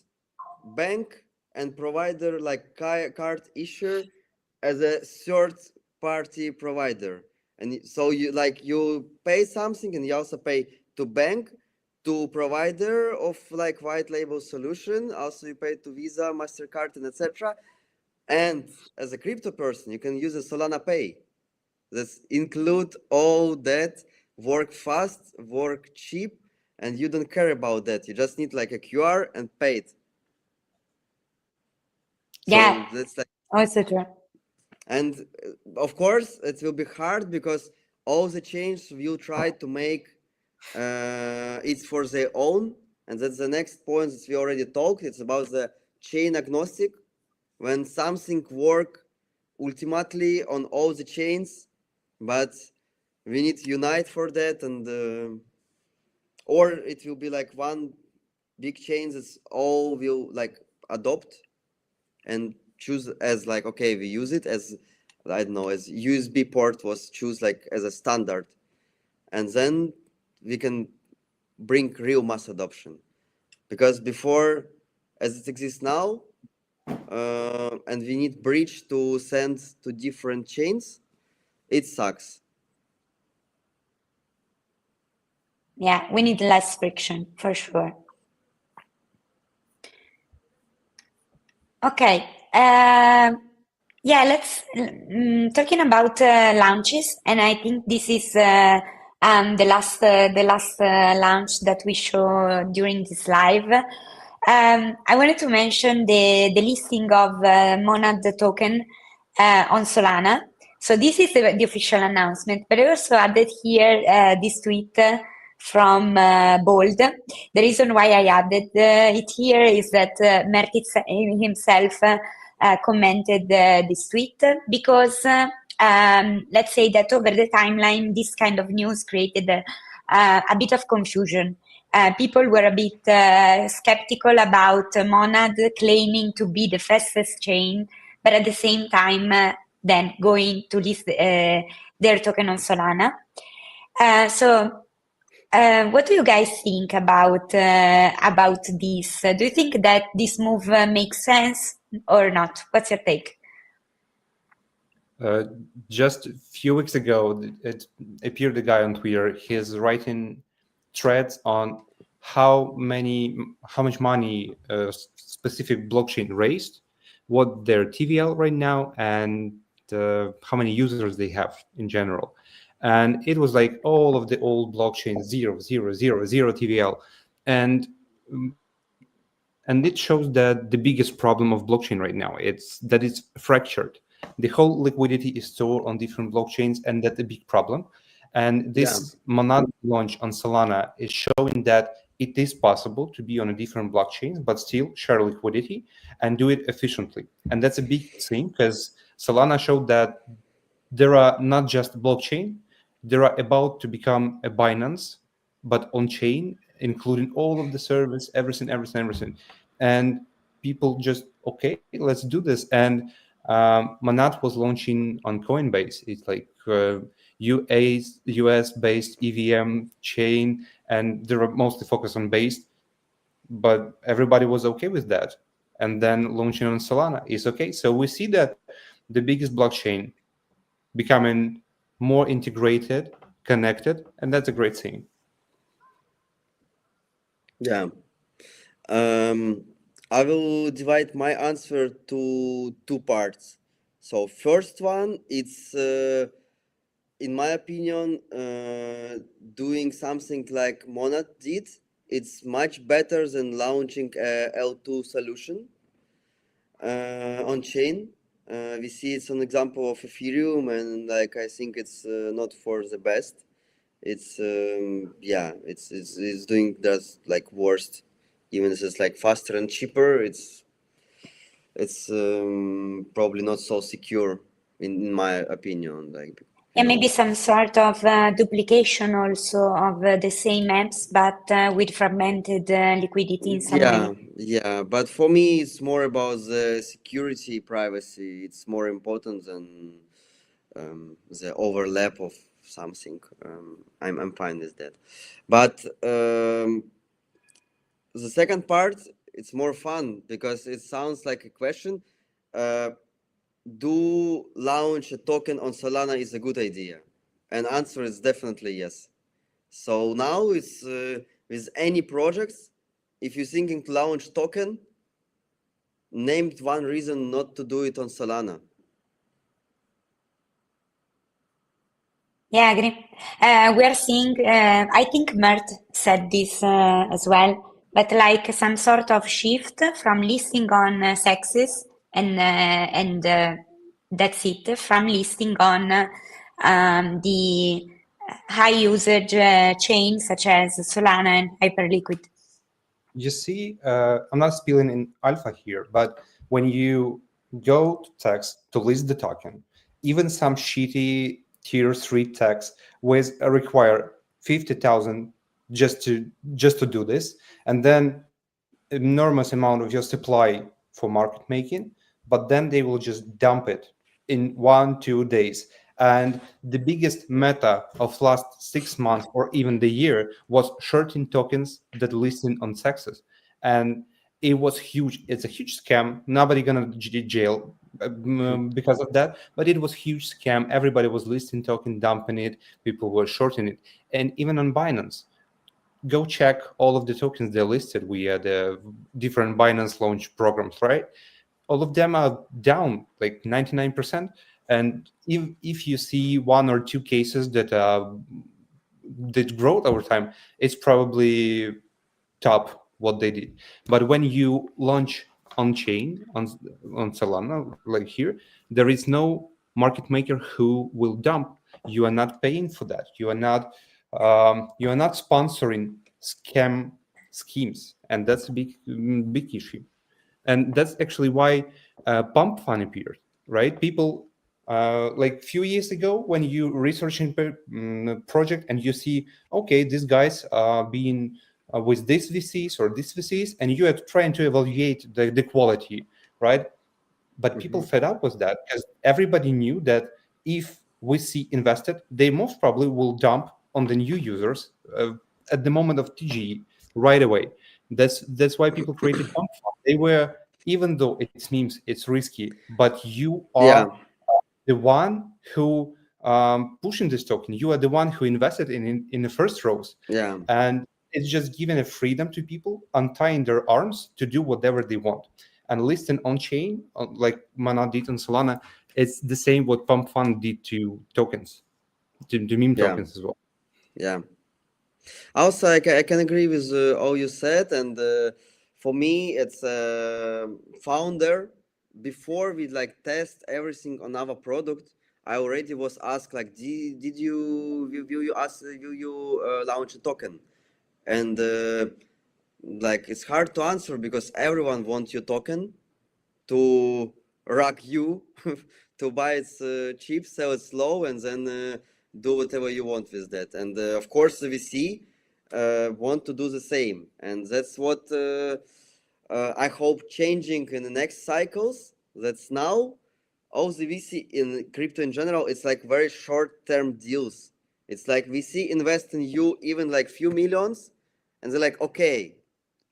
bank and provider like card issuer as a third party provider, and so you pay something and you also pay to bank, to provider of like white label solution, also you pay to Visa, MasterCard, and etc. And as a crypto person, you can use a Solana Pay that include all that, work fast, work cheap, and you don't care about that. You just need like a QR and pay it. Yeah, So that's like, also true. and of course it will be hard because all the change will try to make it for their own, and that's the next point that we already talked. It's about the chain agnostic. When something work ultimately on all the chains, but we need to unite for that, and or it will be like one big chain that's all will like adopt and choose as like, okay, we use it as, I don't know, as USB port was choose like as a standard, and then we can bring real mass adoption. Because before, as it exists now, and we need bridge to send to different chains, it sucks. Yeah, we need less friction for sure. Okay. Yeah, let's talking about launches, and I think this is the last launch that we show during this live. I wanted to mention the listing of Monad token on Solana. So this is the official announcement, but I also added here this tweet from Bold. The reason why I added it here is that Mert himself commented this tweet because let's say that over the timeline, this kind of news created a bit of confusion. People were a bit skeptical about Monad claiming to be the fastest chain, but at the same time, then going to list their token on Solana. So, what do you guys think about this? Do you think that this move makes sense or not? What's your take? Just a few weeks ago, it appeared a guy on Twitter. He's writing threads on how much money a specific blockchain raised, what their TVL right now, and how many users they have in general. And it was like all of the old blockchains, zero, zero, zero, zero TVL, and and it shows that the biggest problem of blockchain right now it's fractured. The whole liquidity is stored on different blockchains, and that's a big problem. And Yeah. this Monad launch on Solana is showing that it is possible to be on a different blockchain but still share liquidity and do it efficiently. And that's a big thing because Solana showed that there are not just blockchain, there are about to become a Binance, but on chain, including all of the service, everything. And people just, okay, let's do this. And Monad was launching on Coinbase. It's like US-based EVM chain, and they were mostly focused on Base, but everybody was okay with that. And then launching on Solana is okay. So we see that the biggest blockchain becoming more integrated, connected, and that's a great thing. Yeah. I will divide my answer to two parts. So first one, it's in my opinion, doing something like Monad did. It's much better than launching a L2 solution on chain. We see it's an example of Ethereum, and like I think it's not for the best. It's yeah, it's doing that's like worst. Even if it's like faster and cheaper, it's probably not so secure in my opinion. Like And maybe some sort of duplication also of the same apps, but with fragmented liquidity in some yeah, way. yeah, but for me, it's more about the security, privacy. It's more important than the overlap of something. I'm fine with that. But the second part, it's more fun because it sounds like a question. Uh, do launch a token on Solana is a good idea? And answer is definitely yes. So now it's with any projects, if you're thinking to launch token, named one reason not to do it on Solana. Yeah, I agree. We are seeing, I think Mert said this as well, but like some sort of shift from listing on sexes and that's it, from listing on the high usage chains such as Solana and Hyperliquid. You see, I'm not spilling in alpha here, but when you go to text to list the token, even some shitty tier 3 text with require 50,000 just to do this, and then enormous amount of your supply for market making, but then they will just dump it in 1-2 days. And the biggest meta of last 6 months or even the year was shorting tokens that listed on sexes, and it was huge. It's a huge scam. Nobody gonna jail because of that, but it was huge scam. Everybody was listing token, dumping it. People were shorting it, and even on Binance, go check all of the tokens they listed via the different Binance launch programs, right? All of them are down like 99%. And if you see one or two cases that growth over time, it's probably top what they did. But when you launch on chain on Solana, like here, there is no market maker who will dump. You are not paying for that. You are not sponsoring scam schemes, and that's a big issue. And that's actually why pump fund appeared, right? People like few years ago, when you researching project and you see, okay, these guys are being with this VCs or this VCs, and you are trying to evaluate the quality, right? But people fed up with that because everybody knew that if VC invested, they most probably will dump on the new users at the moment of TGE right away. That's why people created pump fund. They were, even though it seems it's risky, but you Yeah, are the one who pushing this token. You are the one who invested in the first rows, yeah, and it's just giving a freedom to people, untying their arms to do whatever they want. And listing on chain, like Mana did on Solana, it's the same what Pump Fund did to tokens, to meme yeah, tokens as well. yeah. Also, I can agree with all you said, and for me, it's founder. Before we like test everything on our product, I already was asked like, did you will you ask will you launch a token? And like it's hard to answer because everyone wants your token to rock you to buy it cheap, sell it slow, and then do whatever you want with that. And of course, the VC want to do the same, and that's what I hope changing in the next cycles. That's now all the VC in crypto in general, it's like very short-term deals. It's like VC invest in you even like few millions, and they're like, okay,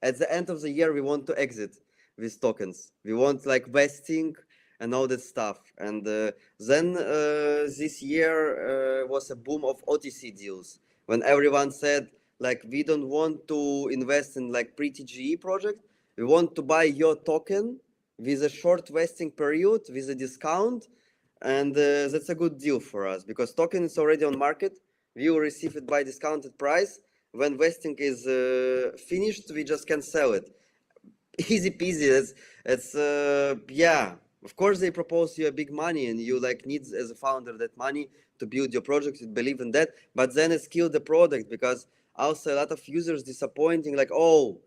at the end of the year we want to exit these tokens. We want like vesting and all that stuff. And then this year was a boom of OTC deals when everyone said like we don't want to invest in like pre-TGE project. We want to buy your token with a short vesting period with a discount, and that's a good deal for us because token is already on market. We will receive it by discounted price. When vesting is finished, we just can sell it. Easy peasy. It's yeah. Of course, they propose you a big money, and you like need as a founder that money to build your project. You believe in that, but then it's kill the product because also a lot of users disappointing. Like, oh,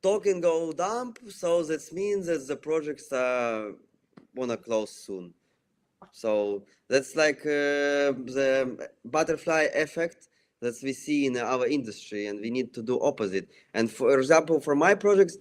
token go dump, so that means that the projects wanna close soon. So that's like the butterfly effect that we see in our industry, and we need to do opposite. And for example, for my projects,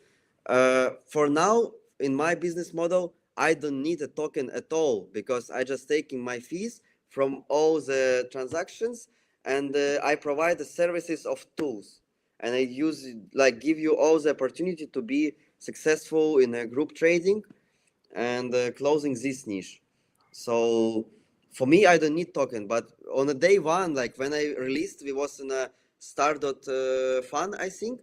for now in my business model, I don't need a token at all because I just taking my fees from all the transactions, and I provide the services of tools, and I use like give you all the opportunity to be successful in a group trading and closing this niche. So for me, I don't need token, but on a day one, like when I released, we was in a star.fun, I think,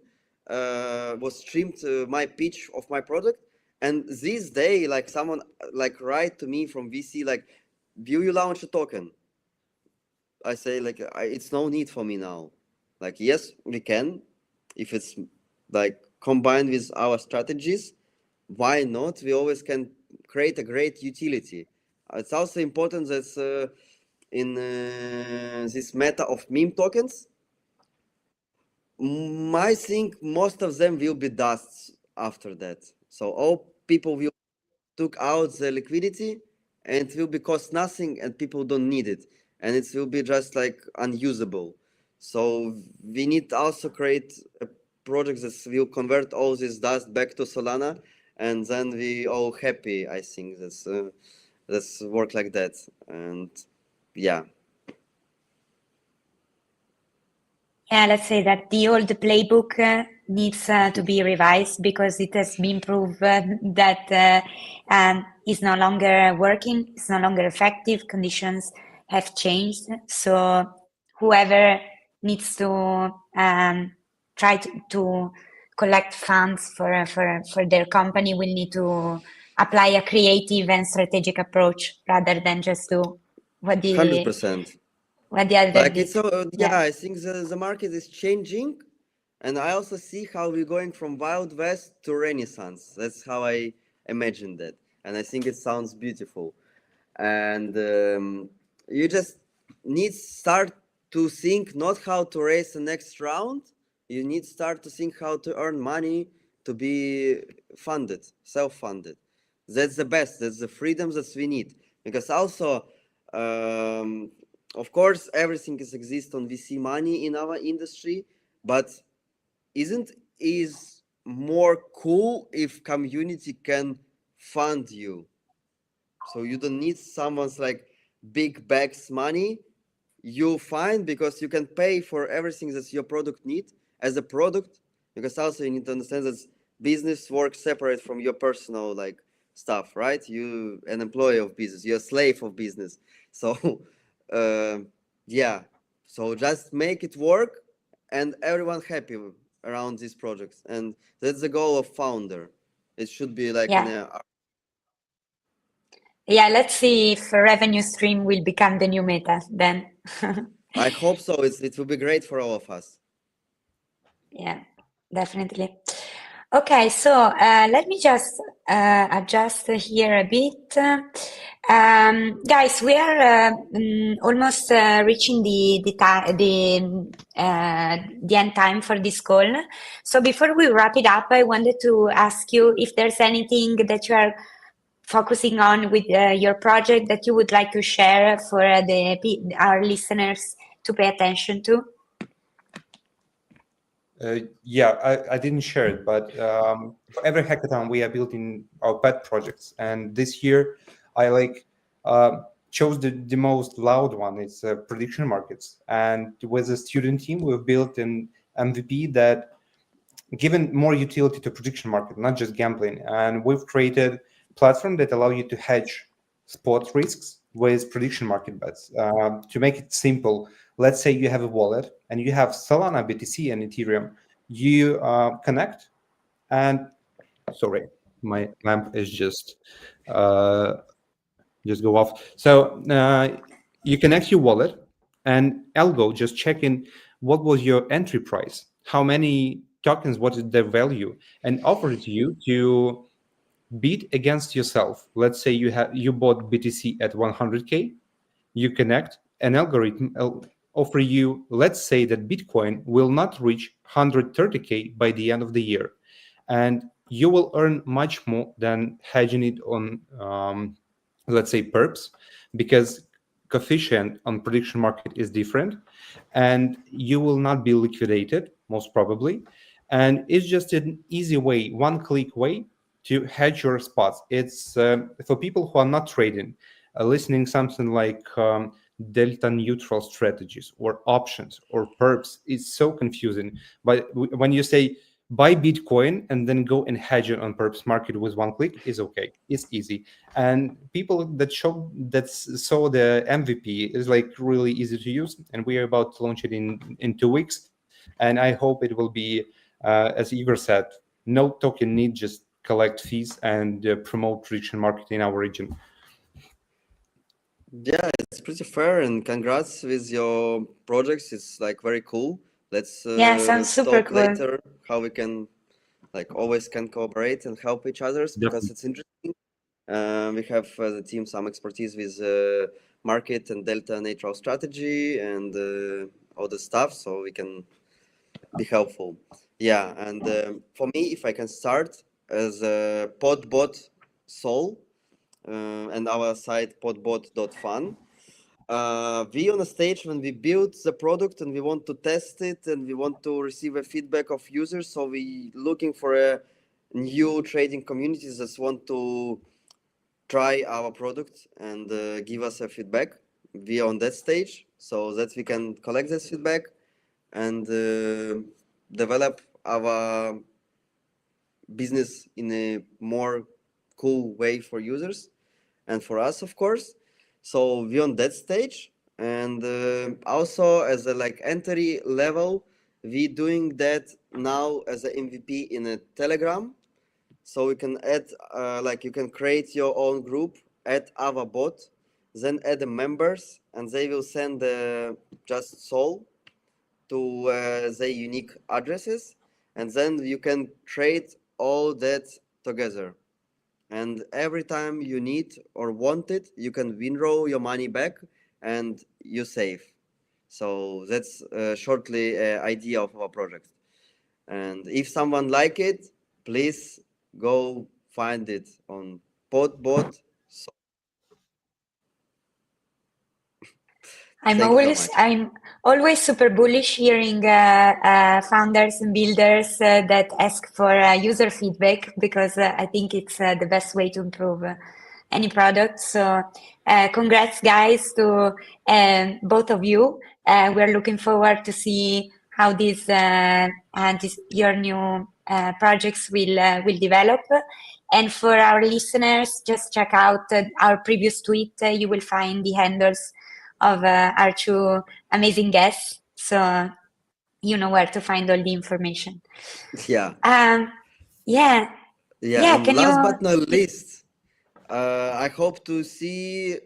was streamed my pitch of my product. And this day, like someone like write to me from VC, like, will you launch a token? I say like, it's no need for me now. Like, yes, we can, if it's like combined with our strategies, why not? We always can create a great utility. It's also important that in this meta of meme tokens, I think most of them will be dusts after that. So all people will took out the liquidity, and it will be cost nothing, and people don't need it, and it will be just like unusable. So we need also create a project that will convert all this dust back to Solana, and then we all happy. I think that's work like that, and yeah. Yeah, let's say that the old playbook needs to be revised because it has been proven that it's no longer working, it's no longer effective, conditions have changed. So whoever needs to try to collect funds for their company will need to apply a creative and strategic approach rather than just do what the 100%. what the other Like did. it's yeah, I think the market is changing, and I also see how we're going from Wild West to Renaissance. That's how I imagine that, and I think it sounds beautiful. And you just need start to think not how to raise the next round. You need start to think how to earn money to be funded, self-funded. That's the best. That's the freedom that we need. Because also, of course, everything is exist on VC money in our industry, but isn't is more cool if community can fund you. So you don't need someone's like big bags money. You find because you can pay for everything that your product need as a product. Because also you need to understand that business works separate from your personal like stuff, right? You an employee of business, you're a slave of business. So yeah, so just make it work and everyone happy around these projects, and that's the goal of founder. It should be like in a yeah, let's see if a revenue stream will become the new meta then. I hope so. It will be great for all of us. Yeah, definitely. Okay, so let me just adjust here a bit. Guys, we are almost reaching the end time for this call. So before we wrap it up, I wanted to ask you if there's anything that you are focusing on with your project that you would like to share for our listeners to pay attention to. Yeah, I didn't share it, but for every hackathon we are building our pet projects, and this year I like chose the most loud one. It's prediction markets. And with the student team, we've built an MVP that given more utility to prediction market, not just gambling. And we've created platform that allow you to hedge spot risks with prediction market bets. To make it simple, let's say you have a wallet and you have Solana, BTC, and Ethereum. You connect, and sorry, my lamp is just go off. So you connect your wallet, and Algo just check in what was your entry price, how many tokens, what is their value, and offers you to bid against yourself. Let's say you bought BTC at 100K, you connect, an algorithm offer you, let's say that Bitcoin will not reach 130K by the end of the year, and you will earn much more than hedging it on let's say perps, because coefficient on prediction market is different, and you will not be liquidated most probably. And it's just an easy way, one click way to hedge your spots. It's for people who are not trading, listening something like delta neutral strategies or options or perps is so confusing. But when you say buy Bitcoin and then go and hedge it on perps market with one click, is okay. It's easy. And people that saw the MVP is like really easy to use. And we are about to launch it in 2 weeks. And I hope it will be, as Igor said, no token need, just collect fees and promote prediction market in our region. Yeah, it's pretty fair, and congrats with your projects. It's like very cool. Let's sounds super talk cool. later how we can always can cooperate and help each other, because it's interesting. We have the team some expertise with market and delta neutral strategy and all the stuff, so we can be helpful. Yeah, and for me, if I can start as a podbot soul and our site podbot.fun. We on a stage when we build the product and we want to test it and we want to receive a feedback of users, so we looking for a new trading communities that want to try our product and give us a feedback. We are on that stage so that we can collect this feedback and develop our business in a more cool way for users and for us, of course. So we on that stage, and also as a entry level, we doing that now as a MVP in a Telegram. So you can add you can create your own group, add our bot, then add the members, and they will send just Sol to their unique addresses, and then you can trade all that together. And every time you need or want it, you can withdraw your money back and you save. So that's shortly idea of our project. And if someone like it, please go find it on podbot. I'm always super bullish hearing founders and builders that ask for user feedback, because I think it's the best way to improve any product. So congrats guys to both of you. We're looking forward to see how your new projects will develop. And for our listeners, just check out our previous tweet. You will find the handles of our two amazing guests, so you know where to find all the information. Yeah. Yeah. And last but not least, I hope to see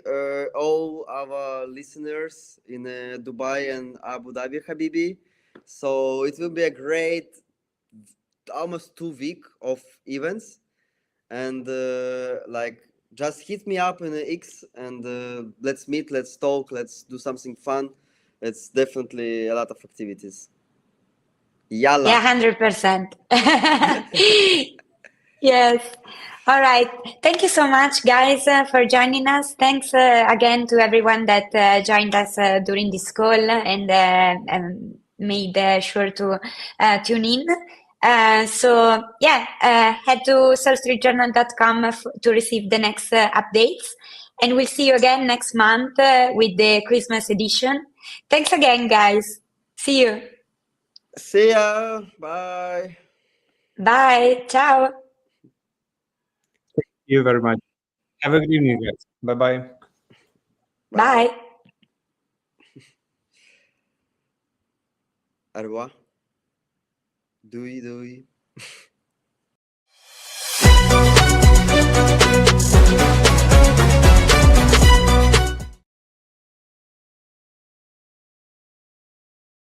all our listeners in Dubai and Abu Dhabi, Habibi. So it will be a great, almost 2 week of events, and just hit me up in the X and let's meet, let's talk, let's do something fun. It's definitely a lot of activities. Yalla. Yeah, 100%. Yes. All right. Thank you so much, guys, for joining us. Thanks again to everyone that joined us during this call and made sure to tune in. Head to solstreetjournal.com to receive the next updates. And we'll see you again next month with the Christmas edition. Thanks again, guys. See you. See ya. Bye. Bye. Ciao. Thank you very much. Have a good evening, guys. Bye-bye. Bye. Au revoir. Doei doei.